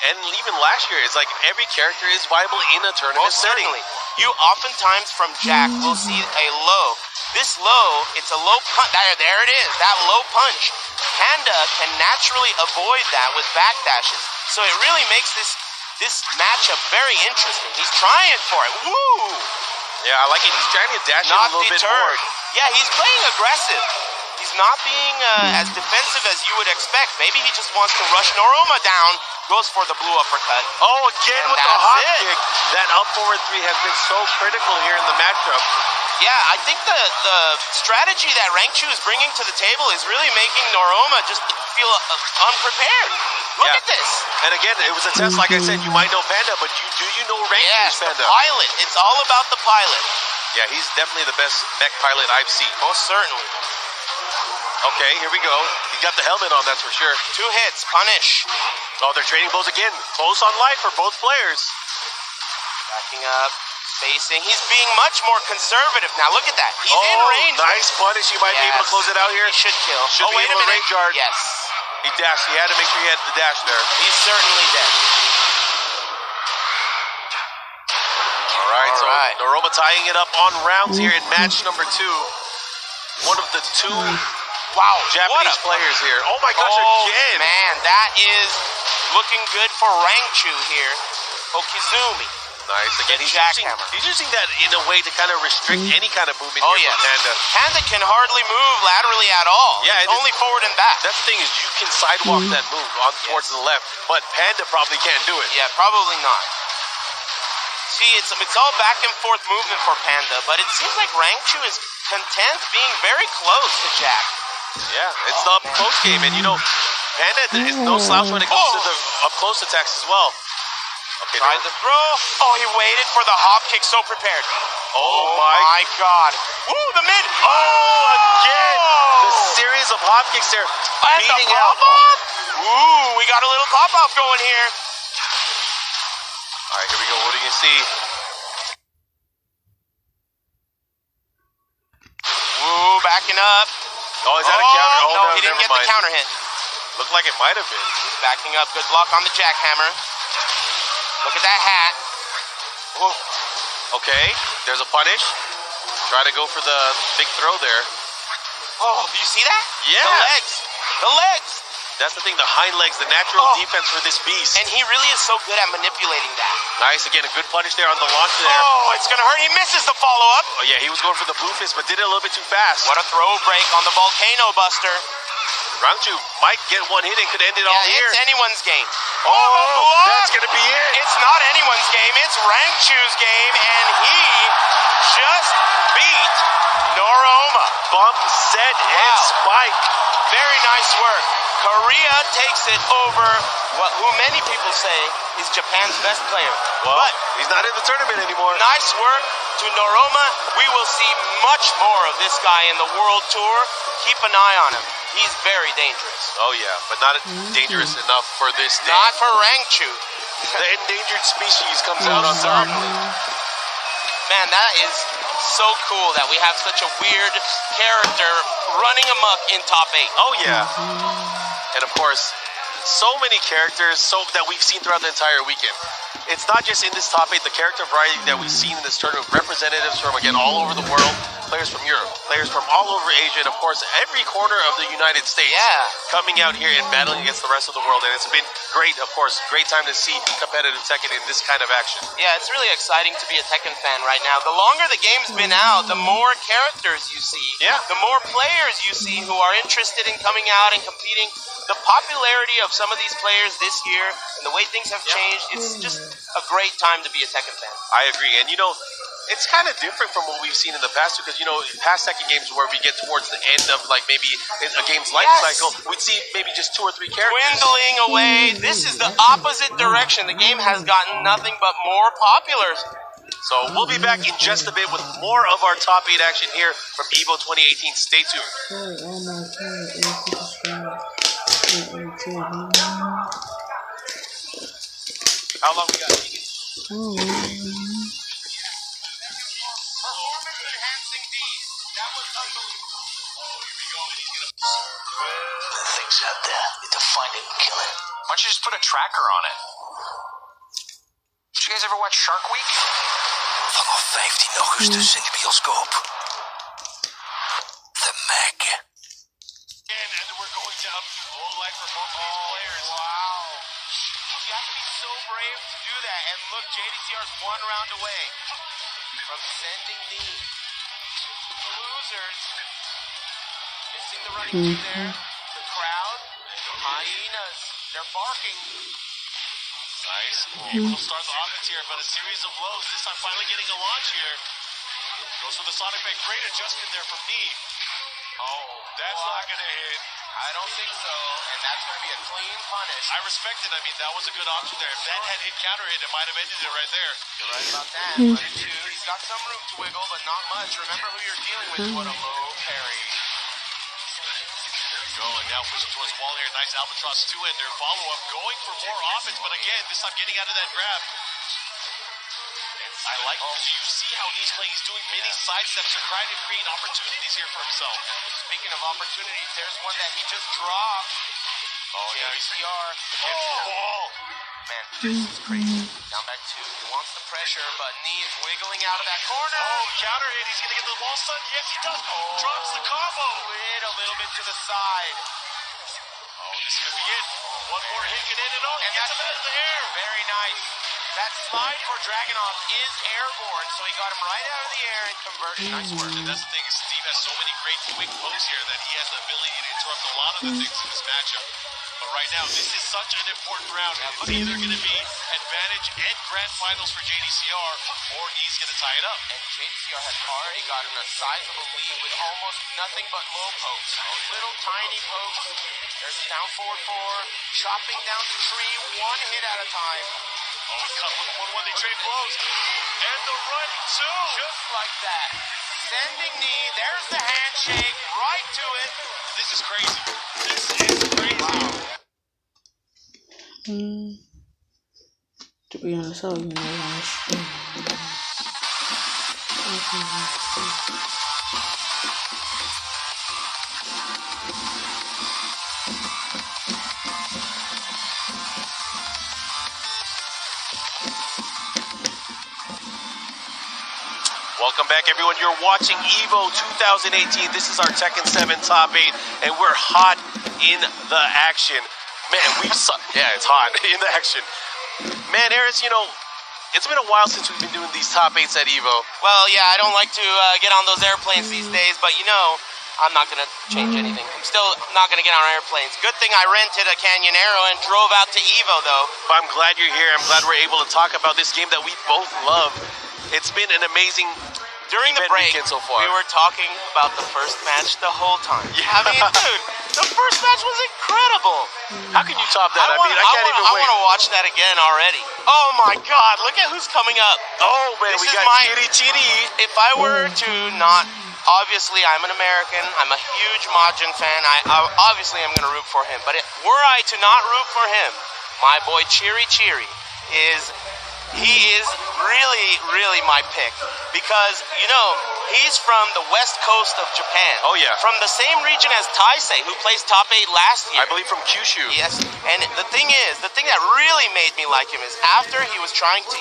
A: and even last year, it's like every character is viable in a tournament setting.
B: Certainly. You oftentimes from Jack will see a low. This low, it's a low punch. There it is, that low punch. Panda can naturally avoid that with backdashes. So it really makes this matchup very interesting. He's trying for it. Woo!
A: Yeah, I like it. He's trying to dash it a little bit more.
B: Yeah, he's playing aggressive. He's not being as defensive as you would expect. Maybe he just wants to rush Noroma down. Goes for the blue uppercut.
A: Oh, again with the hop kick. That up forward 3 has been so critical here in the matchup.
B: Yeah, I think the strategy that Rangchu is bringing to the table is really making Noroma just feel unprepared. Look at this.
A: And again, it was a test, like I said, you might know Panda, but do you know Rangchu's Panda?
B: Yes, the pilot. It's all about the pilot.
A: Yeah, he's definitely the best mech pilot I've seen.
B: Most certainly.
A: Okay, here we go. He got the helmet on, that's for sure.
B: 2 hits, punish.
A: Oh, they're trading blows again. Close on life for both players.
B: Backing up, spacing. He's being much more conservative now. Look at that. He's in range.
A: Nice punish. He might be able to close it out here.
B: He should kill.
A: Should be
B: wait a
A: able to
B: minute.
A: range guard.
B: Yes.
A: He dashed. He had to make sure he had the dash there.
B: He's certainly dead.
A: All right. Noroma tying it up on rounds here in match number 2. One of the 2 Japanese players here. Oh my gosh, again.
B: Man, that is looking good for Rangchu here. Okizumi.
A: Nice. Again, he's using that in a way to kind of restrict any kind of movement here from Panda.
B: Panda can hardly move laterally at all.
A: Yeah,
B: it's only forward and back.
A: That's the thing is you can sidewalk that move on towards the left, but Panda probably can't do it.
B: Yeah, probably not. See, it's all back and forth movement for Panda, but it seems like Rangchu is content being very close to Jack.
A: Yeah, it's the up-close game, and you know, Panda is no slouch when it comes to the up-close attacks as well. Okay,
B: tried the throw. Oh, he waited for the hop kick, so prepared.
A: Oh my
B: God. Woo, the mid.
A: Oh, again. The series of hop kicks there beating out.
B: Ooh, we got a little pop-off going here.
A: All right, here we go. What do you see?
B: Ooh, backing up.
A: Oh, is that a counter? Oh,
B: no, he didn't get the counter hit.
A: Looked like it might have been.
B: He's backing up. Good block on the jackhammer. Look at that hat.
A: Whoa. Okay, there's a punish. Try to go for the big throw there.
B: Oh, do you see that?
A: Yeah.
B: The legs. The legs.
A: That's the thing, the hind legs, the natural defense for this beast.
B: And he really is so good at manipulating that.
A: Nice, again, a good punish there on the launch there.
B: Oh, it's going to hurt. He misses the follow-up.
A: Oh, yeah, he was going for the blue fist, but did it a little bit too fast.
B: What a throw break on the Volcano Buster.
A: Rangchu might get one hit and could end it all here.
B: It's anyone's game.
A: Oh, that's going to be it.
B: It's not anyone's game. It's Rangchu's game, and he just beat Noroma.
A: Bump, set, and spike.
B: Very nice work. Korea takes it over who many people say is Japan's best player.
A: Well, but he's not in the tournament anymore.
B: Nice work to Noroma. We will see much more of this guy in the World Tour. Keep an eye on him. He's very dangerous.
A: Oh, yeah, but not dangerous enough for this day.
B: Not for Rangchu.
A: The endangered species comes out on top.
B: Man, that is so cool that we have such a weird character running amok in top 8.
A: Oh, yeah. And, of course, so many characters that we've seen throughout the entire weekend. It's not just in this top 8, the character variety that we've seen in this tournament, representatives from, again, all over the world, players from Europe, players from all over Asia, and, of course, every corner of the United States coming out here and battling against the rest of the world. And it's been great, of course, great time to see competitive Tekken in this kind of action.
B: Yeah, it's really exciting to be a Tekken fan right now. The longer the game's been out, the more characters you see, the more players you see who are interested in coming out and competing. The popularity of some of these players this year and the way things have changed, it's just a great time to be a Tekken fan.
A: I agree. And, you know, it's kind of different from what we've seen in the past because, you know, past Tekken games where we get towards the end of, like, maybe a game's life cycle, we'd see maybe just 2 or 3 characters.
B: Dwindling away. This is the opposite direction. The game has gotten nothing but more popular.
A: So we'll be back in just a bit with more of our top 8 action here from EVO 2018. Stay tuned. How long we got?
D: The thing's out there. Need to find it and kill it. Why don't you just put a tracker on it? Did you guys ever watch Shark Week? Vanaf 15 augustus in de bioscoop. The Meg.
A: And we're going down low light for both these players.
B: Wow. You have to be so brave to do that. And look, JDCR's 1 round away from sending knee. The losers. Missing the running through there. The crowd. Hyenas. They're barking.
A: Nice. Able to start the offense here, but a series of lows. This time finally getting a launch here. Goes for the Sonic Back. Great adjustment there from knee. Oh, that's not going to hit.
B: I don't think so, and that's going to be a clean punish.
A: I respect it. I mean, that was a good option there. If that had hit counter hit, it might have ended it right there.
B: You're right about that. 1 and 2. He's got some room to wiggle, but not much. Remember who you're dealing with. What a low parry.
A: There we go, and now pushing towards the wall here. Nice Albatross 2-ender. Follow-up, going for more offense, but again, this time getting out of that grab. I like it. You see how he's playing. He's doing many side steps to try to create opportunities here for himself.
B: Speaking of opportunities, there's one that he just dropped.
A: Oh, yeah.
B: JDCR.
A: Oh,
B: man, this is crazy. Down back 2. He wants the pressure, but knees wiggling out of that corner.
A: Oh, counter hit. He's going to get the wall stun. Yes, he does. Drops the combo.
B: Slid a little bit to the side.
A: Oh, this could be it. One more hit can end it all. And gets him out of the air.
B: Very nice. That slide for Dragunov is airborne, so he got him right out of the air and converted. Nice work.
A: And that's the thing, is Steve has so many great quick moves here that he has the ability to interrupt a lot of the things in this matchup. But right now, this is such an important round. It's either going to be advantage and grand finals for JDCR, or he's going to tie it up.
B: And JDCR has already gotten a sizable lead with almost nothing but low pokes. Little tiny pokes. There's a down forward 4, chopping down the tree, 1 hit at a time.
A: Oh, cut with 1-1, they trade blows. And the run, too.
B: Just like that. Sending knee, there's the handshake, right to it.
A: This is crazy. This is crazy.
C: To be honest, I don't even know why I stream.
A: Welcome back, everyone. You're watching EVO 2018. This is our Tekken 7 Top 8, and we're hot in the action. Man, it's hot in the action. Man, Aris, you know, it's been a while since we've been doing these Top 8s at EVO.
B: Well, yeah, I don't like to get on those airplanes these days, but you know, I'm not going to change anything. I'm still not going to get on airplanes. Good thing I rented a Canyonero and drove out to EVO, though.
A: But I'm glad you're here. I'm glad we're able to talk about this game that we both love. It's been an amazing
B: During the break,
A: so far.
B: we were talking about the first match the whole time.
A: Yeah.
B: I mean, dude, the first match was incredible.
A: How can you top that? I can't even wait.
B: I want to watch that again already. Oh my God, look at who's coming up.
A: Oh man,
B: This
A: we
B: is
A: got Chiri.
B: If I were to not, obviously I'm an American, I'm a huge Majin fan, I obviously I'm going to root for him, but were I to not root for him, my boy Chiri is really, really my pick, because, you know, He's from the west coast of Japan.
A: Oh, yeah.
B: From the same region as Taisei, who placed top 8 last year.
A: I believe from Kyushu.
B: Yes, and the thing that really made me like him is after he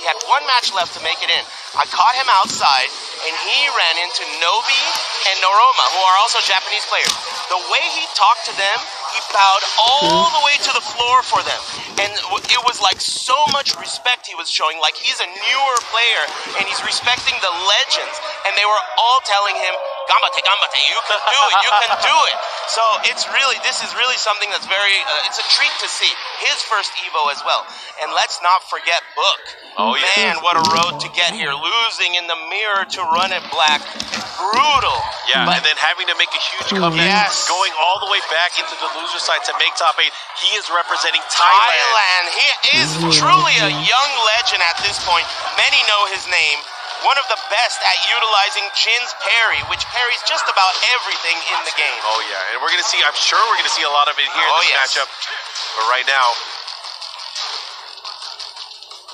B: had one match left to make it in. I caught him outside, and he ran into Nobi and Noroma, who are also Japanese players. The way he talked to them, he bowed all the way to the floor for them. And it was like so much respect he was showing, like he's a newer player, and he's respecting the legends. And they were all telling him, "Gambate, gambate, you can do it, you can do it." So this is really something that's it's a treat to see. His first Evo as well. And let's not forget Book.
A: Oh, yeah.
B: Man, what a road to get here. Losing in the mirror to Run It Black. Brutal.
A: Yeah, and then having to make a huge comeback, going all the way back into the loser side to make top 8. He is representing Thailand.
B: He is truly a young legend at this point. Many know his name. One of the best at utilizing Jin's parry, which parries just about everything in the game.
A: Oh, yeah. And we're going to see, I'm sure we're going to see a lot of it here in this matchup. But right now,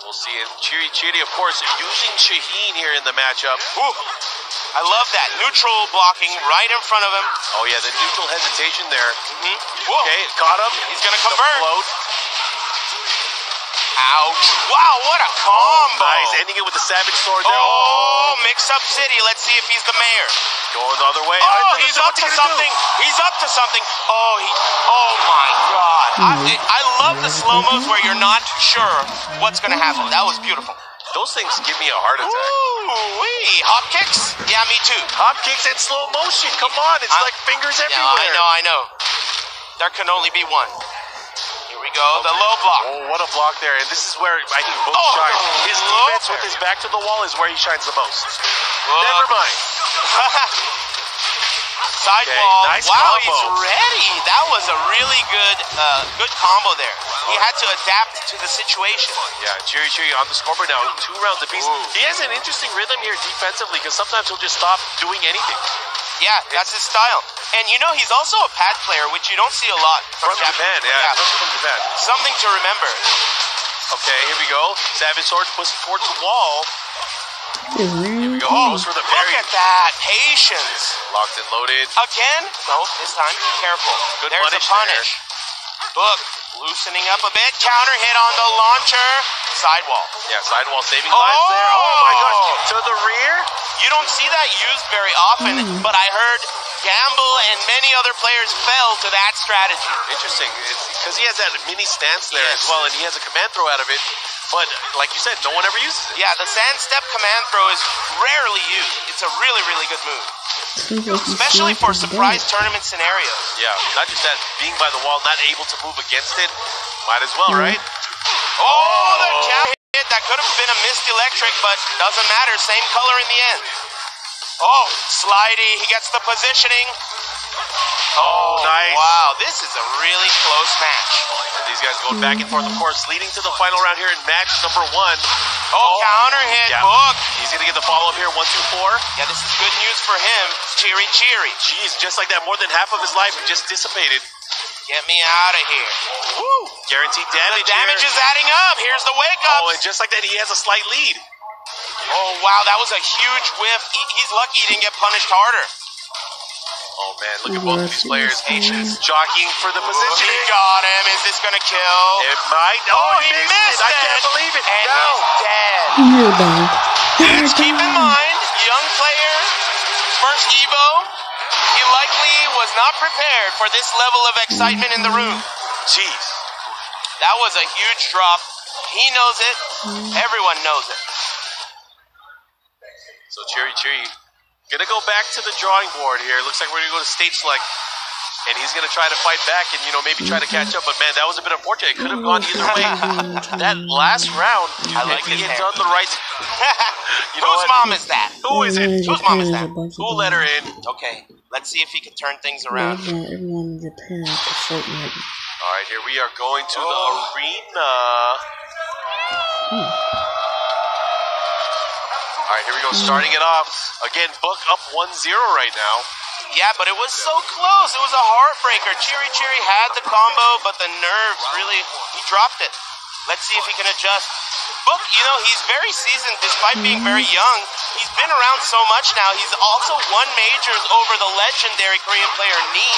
A: we'll see it. Chiri, of course, using Shaheen here in the matchup.
B: Ooh, I love that. Neutral blocking right in front of him.
A: Oh, yeah, the neutral hesitation there.
B: Okay,
A: caught him.
B: He's going to convert.
A: Float.
B: Ouch. Wow, what a combo.
A: Nice, ending it with the Savage Sword there.
B: Oh, mix-up city. Let's see if he's the mayor.
A: Going the other way.
B: Oh, he's up to something. He's up to something. Oh my God. I love the slow-mos where you're not sure what's going to happen. That was beautiful.
A: Those things give me a heart attack.
B: Ooh-wee. Hop kicks? Yeah, me too.
A: Hop kicks and slow motion. Come on, it's like fingers everywhere.
B: I know. There can only be one. Here we go, the low block.
A: Oh, what a block there. And this is where I think Book shines. His defense with his back to the wall is where he shines the most. Never mind.
B: Sidewall.
A: Nice
B: wow,
A: combo.
B: He's ready. That was a really good combo there. He had to adapt to the situation.
A: Yeah, Chiri on the scoreboard now, 2 rounds apiece. He has an interesting rhythm here defensively because sometimes he'll just stop doing anything.
B: Yeah, that's his style. And you know, he's also a pad player, which you don't see a lot
A: from Japan. Especially from Japan.
B: Something to remember.
A: Okay, here we go. Savage Sword pushed towards the wall. Here we go. Goes for the parry.
B: Look at that. Patience.
A: Locked and loaded.
B: Again? No, this time be careful. There's a punish. Book loosening up a bit. Counter hit on the launcher. Sidewall.
A: Yeah, sidewall saving lives there. Oh my gosh. To the rear.
B: You don't see that used very often, but I heard Gamble and many other players fell to that strategy.
A: Interesting, because he has that mini stance there as well, and he has a command throw out of it. But like you said, no one ever uses it.
B: Yeah, the sand step command throw is rarely used. It's a really, really good move. Especially for surprise tournament scenarios.
A: Yeah, not just that, being by the wall, not able to move against it, might as well, right?
B: Oh, the counter hit. That could have been a missed electric, but doesn't matter. Same color in the end. Oh, slidey. He gets the positioning.
A: Oh, nice.
B: Wow, this is a really close match.
A: These guys going back and forth, of course, leading to the final round here in match number 1.
B: Counter hit, Book.
A: He's going to get the follow-up here, 1, 2, 4.
B: Yeah, this is good news for him. Chiri.
A: Jeez, just like that, more than half of his life just dissipated.
B: Get me out of here.
A: Woo! Guaranteed damage.
B: The damage is adding up. Here's the wake-up.
A: Oh, and just like that, he has a slight lead.
B: Oh, wow, that was a huge whiff. He's lucky he didn't get punished harder.
A: Oh, man, look at both of these players. Jockeying for the position.
B: He got him. Is this going to kill?
A: It might. Oh, he missed it. I can't believe it.
B: And
A: no.
B: he's dead.
C: You're down.
B: Let's keep in mind, young player, first Evo, he likely was not prepared for this level of excitement in the room.
A: Jeez.
B: That was a huge drop. He knows it. Everyone knows it.
A: So Chiri. Gonna go back to the drawing board here. Looks like we're gonna go to stage select. And he's gonna try to fight back and, maybe try to catch up. But man, that was a bit unfortunate. It could have gone either way. That last round,
B: I like
A: he
B: his
A: had
B: hair.
A: done the right.
B: Whose mom is that?
A: Who is it?
B: Whose mom is that?
A: Who let her in?
B: Okay, let's see if he can turn things around.
C: Everyone in Japan for Fortnite.
A: All right, here we are going to the arena. All right, here we go, starting it off. Again, Book up 1-0 right now.
B: Yeah, but it was so close. It was a heartbreaker. Chiri had the combo, but the nerves really, he dropped it. Let's see if he can adjust. Book, he's very seasoned despite being very young. He's been around so much now. He's also won majors over the legendary Korean player Nee.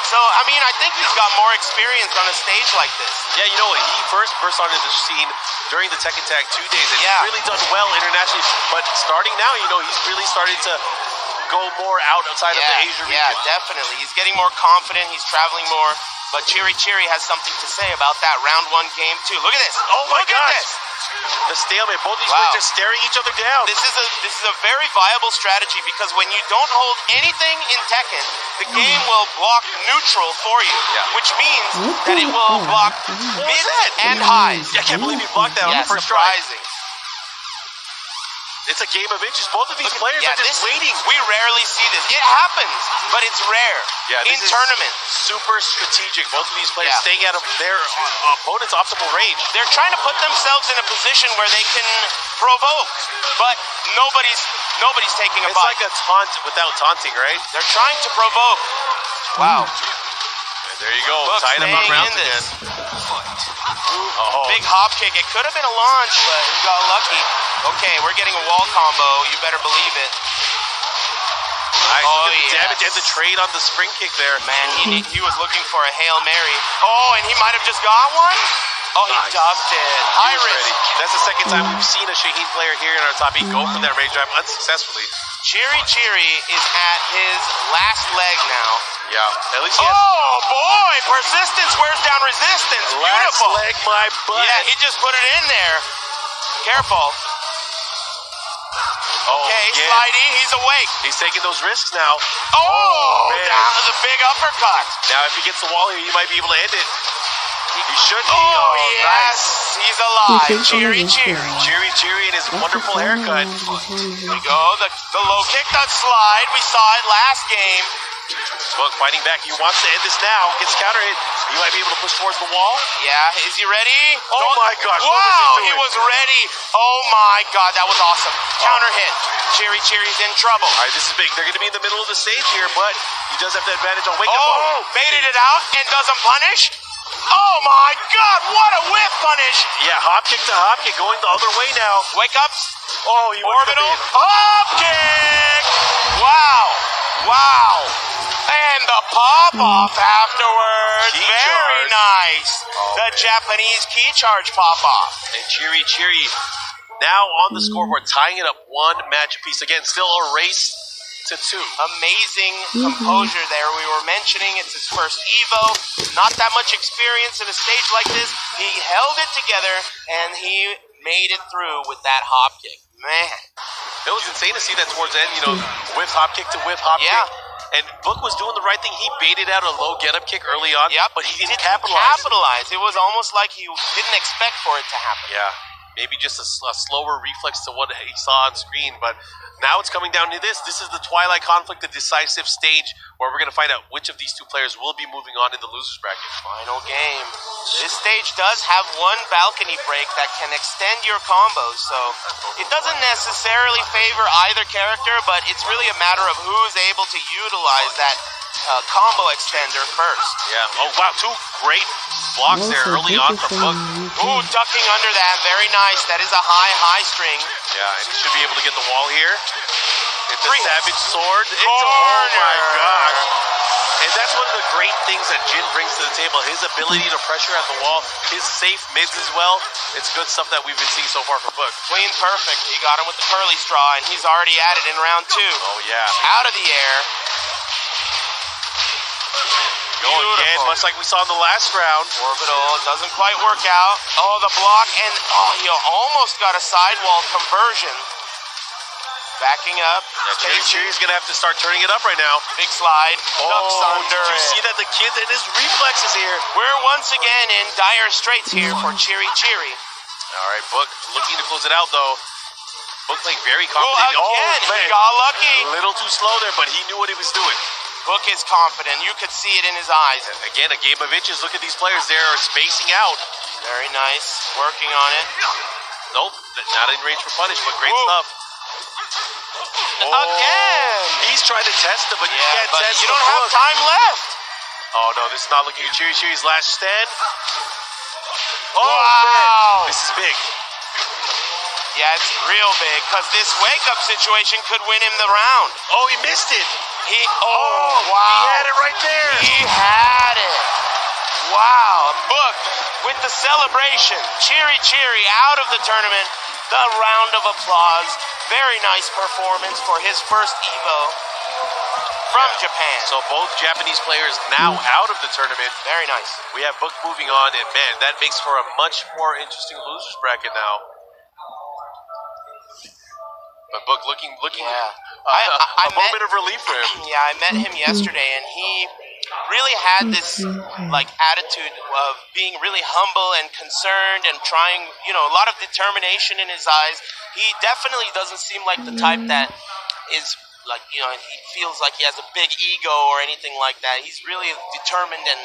B: So, I think he's got more experience on a stage like this.
A: Yeah, he first started the scene during the Tekken Tag 2 days, and he's really done well internationally. But starting now, he's really starting to go more outside of the Asia region.
B: Yeah, definitely. He's getting more confident. He's traveling more. But Chiri has something to say about that round 1 game, too. Look at this.
A: Oh, my
B: Look
A: gosh.
B: at this.
A: The stalemate. Both these players are staring each other down.
B: This is a very viable strategy because when you don't hold anything in Tekken, the game will block neutral for you, which means that it will block mid and highs.
A: I can't believe he blocked that on the first try.
B: Surprising.
A: It's a game of inches. Both of these players are just waiting.
B: We rarely see this. It happens, but it's rare.
A: Yeah,
B: in tournament.
A: Super strategic. Both of these players staying out of their opponent's optimal range.
B: They're trying to put themselves in a position where they can provoke, but nobody's taking a bite.
A: It's like a taunt without taunting, right?
B: They're trying to provoke. Wow.
A: And there you go. Tying up on rounds again.
B: Big hop kick. It could have been a launch, but he got lucky. Okay, we're getting a wall combo. You better believe it.
A: Nice. Look at the damage and the trade on the spring kick there.
B: Man, he was looking for a Hail Mary. Oh, and he might have just got one? Oh, he dubbed it. High risk.
A: That's the second time we've seen a Shaheen player here in our top 8 go for that range drive unsuccessfully.
B: Chiri is at his last leg now.
A: Yeah, at least he has...
B: Oh, boy! Persistence wears down resistance.
A: Last
B: Beautiful.
A: leg, my butt.
B: Yeah, he just put it in there. Careful. Okay, Slidey, he's awake.
A: He's taking those risks now.
B: Oh,
A: man.
B: down to the big uppercut.
A: Now, if he gets the wall here, he might be able to end it. He should be.
B: Oh, yes.
A: Nice.
B: He's alive. Chiri.
A: Chiri and his wonderful haircut.
B: Here we go. The low kick, that slide. We saw it last game.
A: Book fighting back. He wants to end this now. Gets counter hit. He might be able to push towards the wall.
B: Yeah, is he ready?
A: Oh my gosh.
B: Wow, he was ready. Oh my God, that was awesome. Counter hit. Chiri's in trouble.
A: All right, this is big. They're going to be in the middle of the stage here, but he does have the advantage on wake up.
B: Oh, baited it out and doesn't punish. Oh my God, what a whip punish.
A: Yeah, hop kick to hop kick going the other way now.
B: Wake ups.
A: Oh, he
B: orbital hop kick. Wow. And the pop-off afterwards.
A: Key
B: Very
A: charge.
B: Nice. The Japanese key charge pop-off.
A: And Chiri now on the scoreboard, tying it up 1 match apiece. Again, still a race to 2.
B: Amazing composure there. We were mentioning it's his first Evo. Not that much experience in a stage like this. He held it together, and he made it through with that hop kick. Man.
A: It was insane to see that towards the end, whiff hop kick to whiff hop kick. And Book was doing the right thing. He baited out a low get-up kick early on, but he didn't capitalize.
B: It was almost like he didn't expect for it to happen.
A: Yeah, maybe just a slower reflex to what he saw on screen, but now it's coming down to this. This is the Twilight Conflict, the decisive stage, where we're going to find out which of these 2 players will be moving on in the losers bracket.
B: Final game. This stage does have 1 balcony break that can extend your combos, so it doesn't necessarily favor either character, but it's really a matter of who's able to utilize that combo extender first.
A: Yeah. Oh, wow. 2 great blocks there early on from Book.
B: Ooh, ducking under that. Very nice. That is a high string.
A: Yeah, and he should be able to get the wall here. It's a savage sword.
B: Oh my
A: gosh. And that's one of the great things that Jin brings to the table. His ability to pressure at the wall, his safe mids as well. It's good stuff that we've been seeing so far from Book.
B: Clean perfect. He got him with the curly straw, and he's already at it in round 2.
A: Oh, yeah.
B: Out of the air.
A: Go again, much like we saw in the last round.
B: Orbital doesn't quite work out. Oh, the block, and he almost got a sidewall conversion. Backing up.
A: Chiri's going to have to start turning it up right now.
B: Big slide. Ducks under
A: did you see that? The kid and his reflexes here.
B: We're once again in dire straits here for Chiri.
A: All right, Book looking to close it out, though. Book playing very confident.
B: Again, he got lucky.
A: A little too slow there, but he knew what he was doing.
B: Book is confident. You could see it in his eyes.
A: Again, a game of inches. Look at these players. They are spacing out.
B: Very nice. Working on it.
A: Nope, not in range for punish, but great stuff.
B: Again!
A: He's trying to test it, but you can't test
B: you don't have time left.
A: Oh, no, this is not looking at Chiri's last stand. Oh,
B: wow.
A: Man. This is big.
B: Yeah, it's real big, because this wake-up situation could win him the round.
A: Oh, he missed it.
B: Wow.
A: He had it right there.
B: He had it. Wow. Book with the celebration. Cheery, cheery, out of the tournament. The round of applause. Very nice performance for his first EVO from Japan.
A: So both Japanese players now out of the tournament.
B: Very nice.
A: We have Book moving on, and man, that makes for a much more interesting losers bracket now. But Book looking
B: Yeah.
A: a moment of relief for him.
B: Yeah, I met him yesterday, and he really had this like attitude of being really humble and concerned and trying, a lot of determination in his eyes. He definitely doesn't seem like the type that is like, he feels like he has a big ego or anything like that. He's really determined, and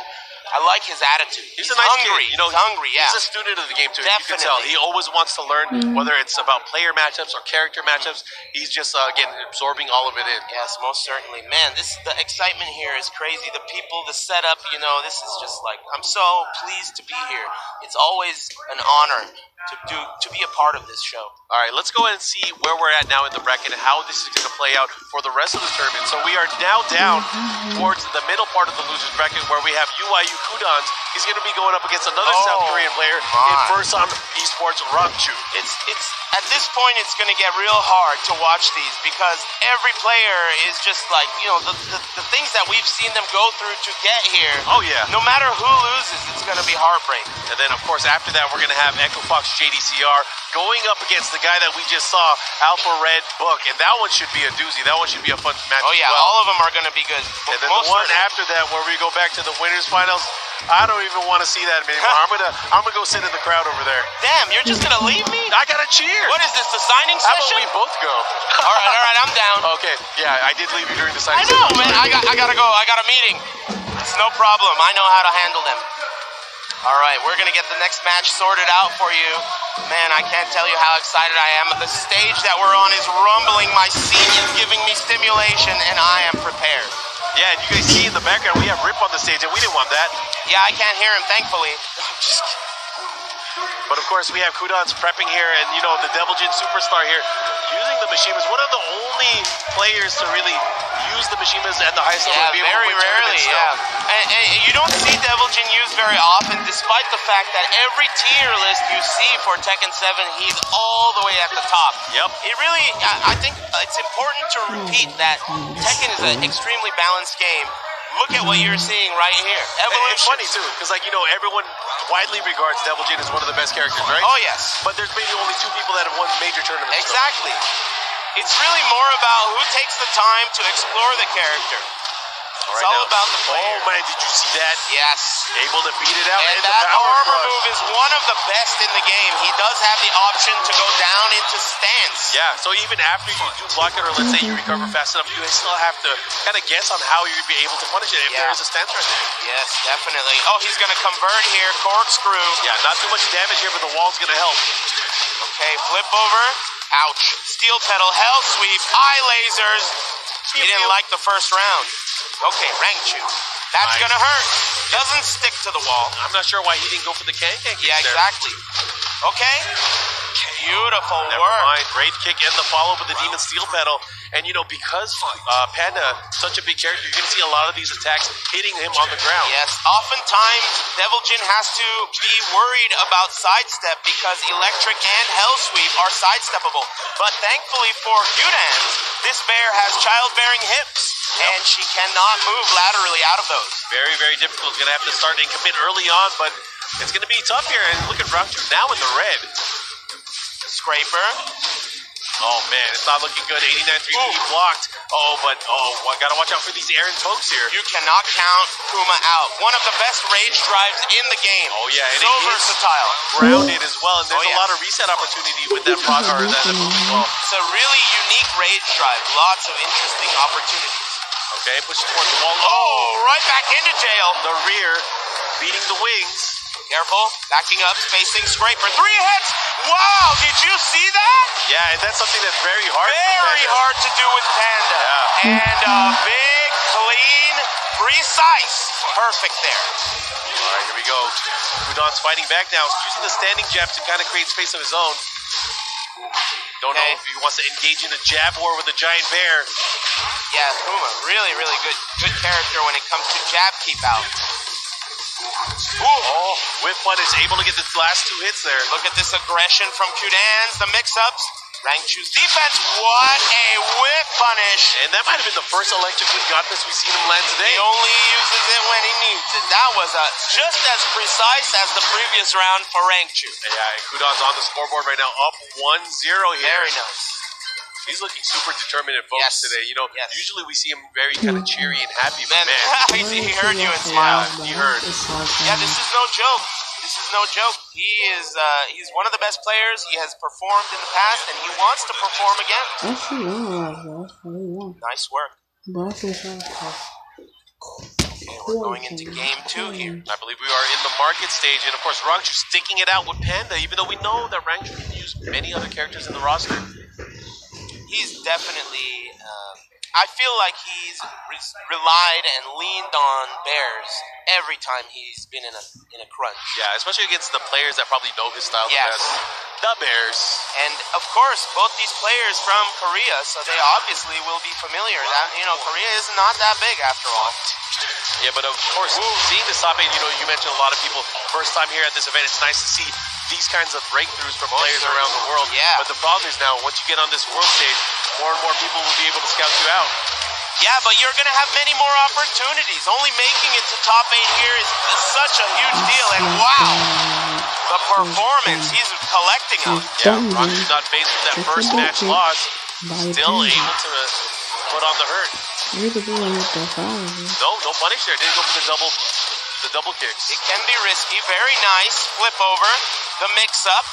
B: I like his attitude.
A: He's a nice
B: hungry.
A: kid.
B: He's hungry, yeah.
A: He's a student of the game, too. You can
B: Definitely.
A: tell. He always wants to learn, whether it's about player matchups or character matchups. He's just, again, absorbing all of it in.
B: Yes, most certainly. Man, the excitement here is crazy. The people, the setup, this is just like, I'm so pleased to be here. It's always an honor to be a part of this show.
A: All right, let's go ahead and see where we're at now in the bracket and how this is going to play out for the rest of the tournament. So we are now down towards the middle part of the losers bracket where we have UIU Kudans. He's going to be going up against another South Korean player in first on esports Rangchu.
B: It's at this point it's going to get real hard to watch these because every player is just like, the things that we've seen them go through to get here.
A: Oh yeah.
B: No matter who loses, it's going to be heartbreaking.
A: And then of course after that we're going to have Echo Fox JDCR going up against the guy that we just saw, Alpha Red Book, and that one should be a doozy. That one should be a fun match.
B: Oh yeah,
A: as well.
B: all of them are going to be good.
A: And then the one after that where we go back to the winners finals, I don't even want to see that anymore. I'm gonna go sit in the crowd over there.
B: Damn, you're just gonna leave me?
A: I gotta cheer.
B: What is this, the signing
A: How
B: session?
A: about we both go?
B: all right, I'm down.
A: Okay, yeah, I did leave you during the signing
B: I know,
A: session.
B: man. I gotta go. I got a meeting. It's no problem. I know how to handle them. All right, we're gonna get the next match sorted out for you. Man, I can't tell you how excited I am. The stage that we're on is rumbling. My seat is giving me stimulation, and I am prepared.
A: Yeah, and you guys see in the background we have Rip on the stage, and we didn't want that.
B: Yeah, I can't hear him, thankfully.
A: But of course, we have Kudans prepping here, and the Devil Jin Superstar here using the Mishimas. One of the only players to really use the Mishimas at the highest level.
B: Yeah, very rarely, yeah. And you don't see Devil Jin used very often, despite the fact that every tier list you see for Tekken 7, he's all the way at the top.
A: Yep.
B: It really, I think it's important to repeat that Tekken is an extremely balanced game. Look at what you're seeing right here. Evolution.
A: It's funny, too, because, everyone widely regards Devil Jin as one of the best characters, right?
B: Oh, yes.
A: But there's maybe only 2 people that have won major tournaments.
B: Exactly. It's really more about who takes the time to explore the character. It's all about the player.
A: Oh, man, did you see that?
B: Yes.
A: Able to beat it out.
B: And
A: the
B: that
A: power
B: armor
A: crush.
B: move is one of the best in the game. He does have the option to go down into stance.
A: Yeah, so even after you do block it, or let's say you recover fast enough, you still have to kind of guess on how you'd be able to punish it if there is a stance right there.
B: Yes, definitely. Oh, he's going to convert here. Corkscrew.
A: Yeah, not too much damage here, but the wall's going to help.
B: Okay, flip over. Ouch. Steel pedal, hell sweep, eye lasers. He didn't like the first round. Okay, Rangchu. That's
A: Nice.
B: Gonna hurt. Doesn't stick to the wall.
A: I'm not sure why he didn't go for the can kicks
B: Yeah,
A: there.
B: exactly. Okay. Beautiful
A: Never
B: work.
A: mind. Raid kick and the follow with the Demon Steel Pedal. And, because Panda, such a big character, you're going to see a lot of these attacks hitting him on the ground.
B: Yes, oftentimes Devil Jin has to be worried about sidestep because electric and hell sweep are sidesteppable. But thankfully for Kudans, this bear has childbearing hips, and she cannot move laterally out of those.
A: Very, very difficult. Going to have to start and commit early on, but it's going to be tough here. And look at Rangchu now in the red.
B: Scraper.
A: Oh, man, it's not looking good. 89-3 blocked. I got to watch out for these Aaron Tokes here.
B: You cannot count Kuma out. One of the best rage drives in the game.
A: Oh, yeah. And
B: so versatile.
A: Grounded as well. And there's a lot of reset opportunity with that prod or that move as well.
B: It's a really unique rage drive. Lots of interesting opportunities.
A: Okay, pushes towards the wall.
B: Oh, right back into jail.
A: The rear, beating the wings.
B: Careful, backing up, spacing, Scraper. 3 hits! Wow, did you see that?
A: Yeah, and that's something that's very hard
B: Very hard to do with Panda.
A: Yeah.
B: And big, clean, precise. Perfect there.
A: All right, here we go. Kudans fighting back now. Using the standing jabs to kind of create space of his own. Don't know if he wants to engage in a jab war with a giant bear.
B: Yeah, Puma, really, really good character when it comes to jab keep out.
A: Ooh. Oh, whip one is able to get the last 2 hits there.
B: Look at this aggression from Kudans, the mix-ups. Rangchu's defense, what a whip punish.
A: And that might have been the first electric whip godness we've seen him land today.
B: He only uses it when he needs it. That was just as precise as the previous round for Rangchu.
A: Yeah, and Kudans on the scoreboard right now, up 1-0 here.
B: Very nice.
A: He's looking super determined and focused today. You know, usually we see him very kind of cheery and happy, but man.
B: He heard you and smiled.
A: He heard.
B: Yeah, this is no joke. This is no joke. He is he's one of the best players. He has performed in the past, and he wants to perform again. Nice work. Okay, we're going into game 2 here.
A: I believe we are in the market stage, and of course, Rangchu sticking it out with Panda, even though we know that Rangchu can use many other characters in the roster.
B: He's definitely, I feel like he's relied and leaned on Bears every time he's been in a crunch.
A: Yeah, especially against the players that probably know his style the best. The Bears.
B: And of course, both these players from Korea, so they obviously will be familiar. Korea is not that big after all.
A: Yeah, but of course, seeing the Sabe, you mentioned a lot of people, first time here at this event, it's nice to see these kinds of breakthroughs from players around the world.
B: Yeah.
A: But the problem is now, once you get on this world stage, more and more people will be able to scout you out.
B: Yeah, but you're going to have many more opportunities. Only making it to top 8 here is such a huge deal. And wow, the performance, he's collecting them.
A: Yeah, Rangchu's not faced with that first match loss. Still able to put on the hurt. No punish there. Didn't go for the double kicks.
B: It can be risky. Very nice. Flip over. The mix-up.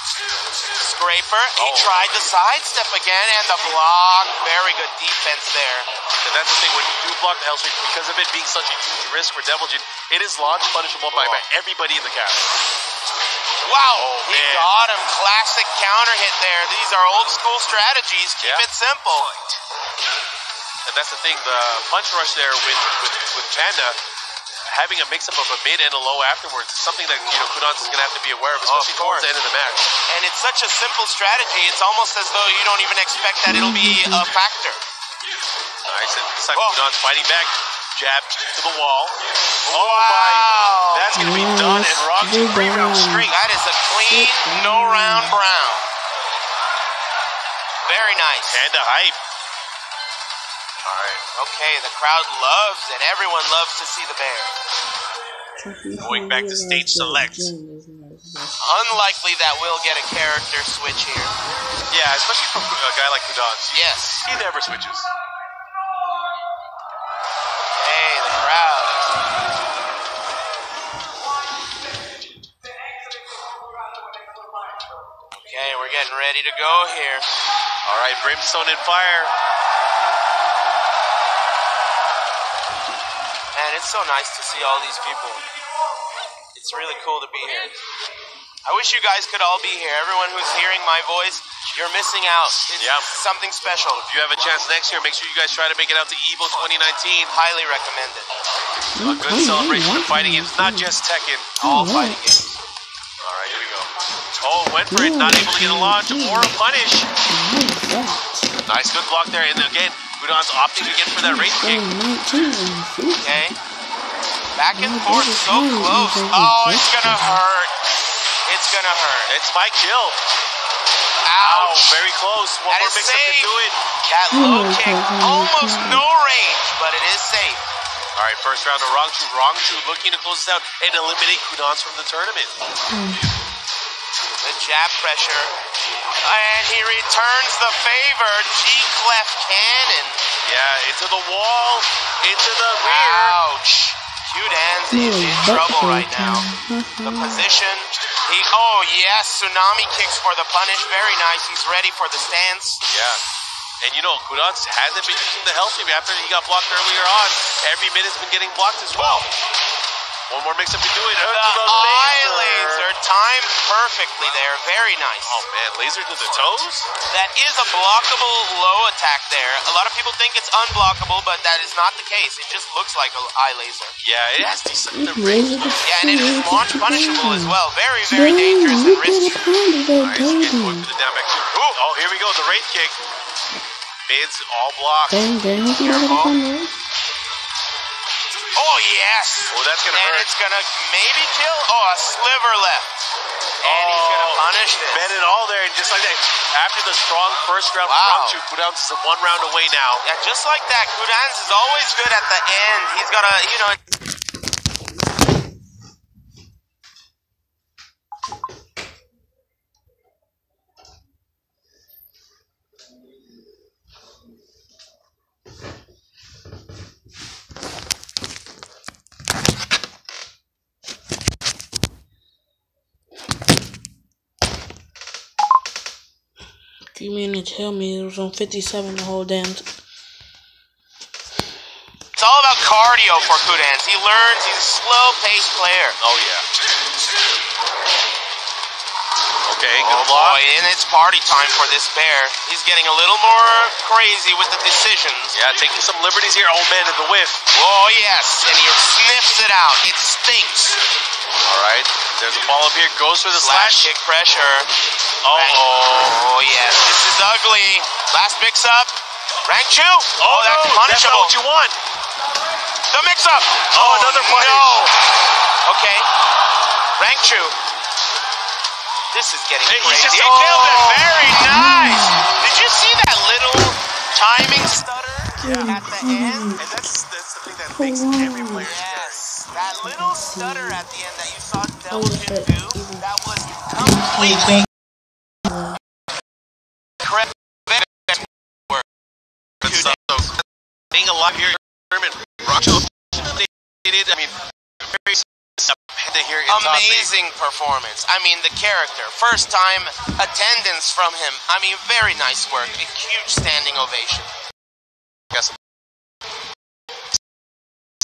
B: Scraper. He tried the sidestep again, and the block. Very good defense there.
A: And that's the thing. When you do block the Hell Streak, because of it being such a huge risk for Devil Jin, it is launch punishable by everybody in the cast.
B: Wow. He got him. Classic counter hit there. These are old school strategies. Keep it simple.
A: And that's the thing, the punch rush there with Panda, having a mix-up of a mid and a low afterwards is something that Kudans is going to have to be aware of, especially towards the end of the match.
B: And it's such a simple strategy, it's almost as though you don't even expect that it'll be a factor.
A: Nice, and this time Kudans fighting back, jab to the wall.
B: Oh my,
A: that's going to be done, and Rangchu 3-round streak.
B: That is a clean, no-round brown. Very nice.
A: Panda hype.
B: Alright, okay, the crowd loves it. Everyone loves to see the bear.
A: Going back to stage select.
B: Unlikely that we'll get a character switch here.
A: Yeah, especially from a guy like Kudans.
B: Yes.
A: He never switches.
B: Hey, the crowd. Okay, we're getting ready to go here.
A: Alright, Brimstone and Fire.
B: Man, it's so nice to see all these people. It's really cool to be here. I wish you guys could all be here. Everyone who's hearing my voice, you're missing out. It's something special.
A: If you have a chance next year, make sure you guys try to make it out to EVO 2019.
B: Highly recommend it.
A: A good celebration of fighting games, not just Tekken.
B: All fighting games.
A: Alright, here we go. Oh, went for it, not able to get a launch or a punish. Nice, good block there, and again, Kudans opting again for that race kick.
B: Okay. Back and forth, so close. Oh, it's gonna hurt. It's gonna hurt.
A: It might kill.
B: Ouch.
A: Very close. One more mix-up to do it.
B: That low kick, almost no range, but it is safe.
A: Alright, first round of Rangchu. Rangchu looking to close this out and eliminate Kudans from the tournament.
B: The jab pressure. And he returns the favor. G-clef cannon.
A: Yeah, into the wall, into the rear.
B: Ouch. Kudans is in trouble right now. The position. Oh, yes. Tsunami kicks for the punish. Very nice. He's ready for the stance.
A: Yeah. And Kudans hasn't been using the health sweep after he got blocked earlier on. Every minute's been getting blocked as well. One more mix-up to do it.
B: The eye laser timed perfectly there. Very nice.
A: Oh, man. Laser to the toes?
B: That is a blockable low attack there. A lot of people think it's unblockable, but that is not the case. It just looks like an eye laser.
A: Yeah, it has decent range.
B: Yeah, and it is launch punishable as well. Very, very dangerous and risky.
A: Alright, so again, going for the down back. Oh, here we go. go. The Wraith kick. Mids all blocked.
C: Dang.
B: Oh, yes.
A: Oh, that's going to hurt.
B: And it's going to maybe kill. Oh, a sliver left. And he's going to punish this.
A: Bend it all there, and just like that. After the strong first round, strong 2, Kudans is 1 round away now.
B: Yeah, just like that. Kudans is always good at the end. He's got to, you know.
C: You mean to tell me it was on 57 the whole damn
B: It's all about cardio for Kudans. He learns. He's a slow-paced player.
A: Oh, yeah. Okay,
B: oh
A: good block.
B: Boy, and it's party time for this bear. He's getting a little more crazy with the decisions.
A: Yeah, taking some liberties here. Oh, man, in the whiff.
B: Oh, yes, and he sniffs it out. It stinks.
A: All right, there's a ball up here. Goes for the slash.
B: Kick pressure.
A: Oh,
B: yes, this is ugly. Last mix-up. Rank Chu.
A: Oh,
B: that's
A: no,
B: punishable.
A: that's not what you want.
B: The mix-up.
A: Oh, another punish.
B: No. Okay. Rank Chu. This is getting crazy.
A: He's just
B: He killed it. Very nice. Did you see that little timing stutter at the end?
A: And that's the thing that makes every player
B: Yes. That little stutter at the end that you saw Delvin do, that was completely correct.
A: Being alive here, I mean, very to hear
B: amazing performance. I mean, the character, first time attendance from him. I mean, very nice work. A huge standing ovation.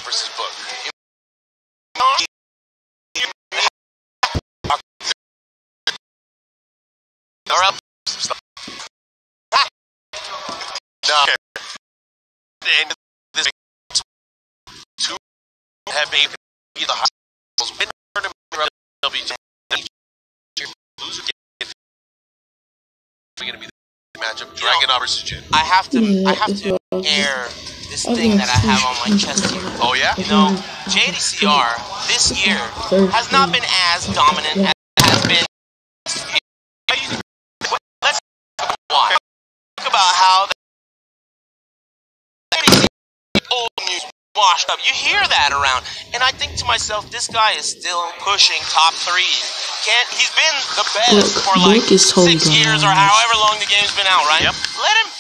A: Versus book. No. And this two have been the highest win tournament going to be the matchup Dragon versus Jin.
B: I have to air this thing that I have on my chest here.
A: Oh yeah?
B: You know, JDCR this year has not been as dominant as it has been last year. Let's talk about how old news washed up. You hear that around, and I think to myself, this guy is still pushing top 3. He's been the best for like 6 years or however long the game's been out, right?
A: Yep.
B: Let him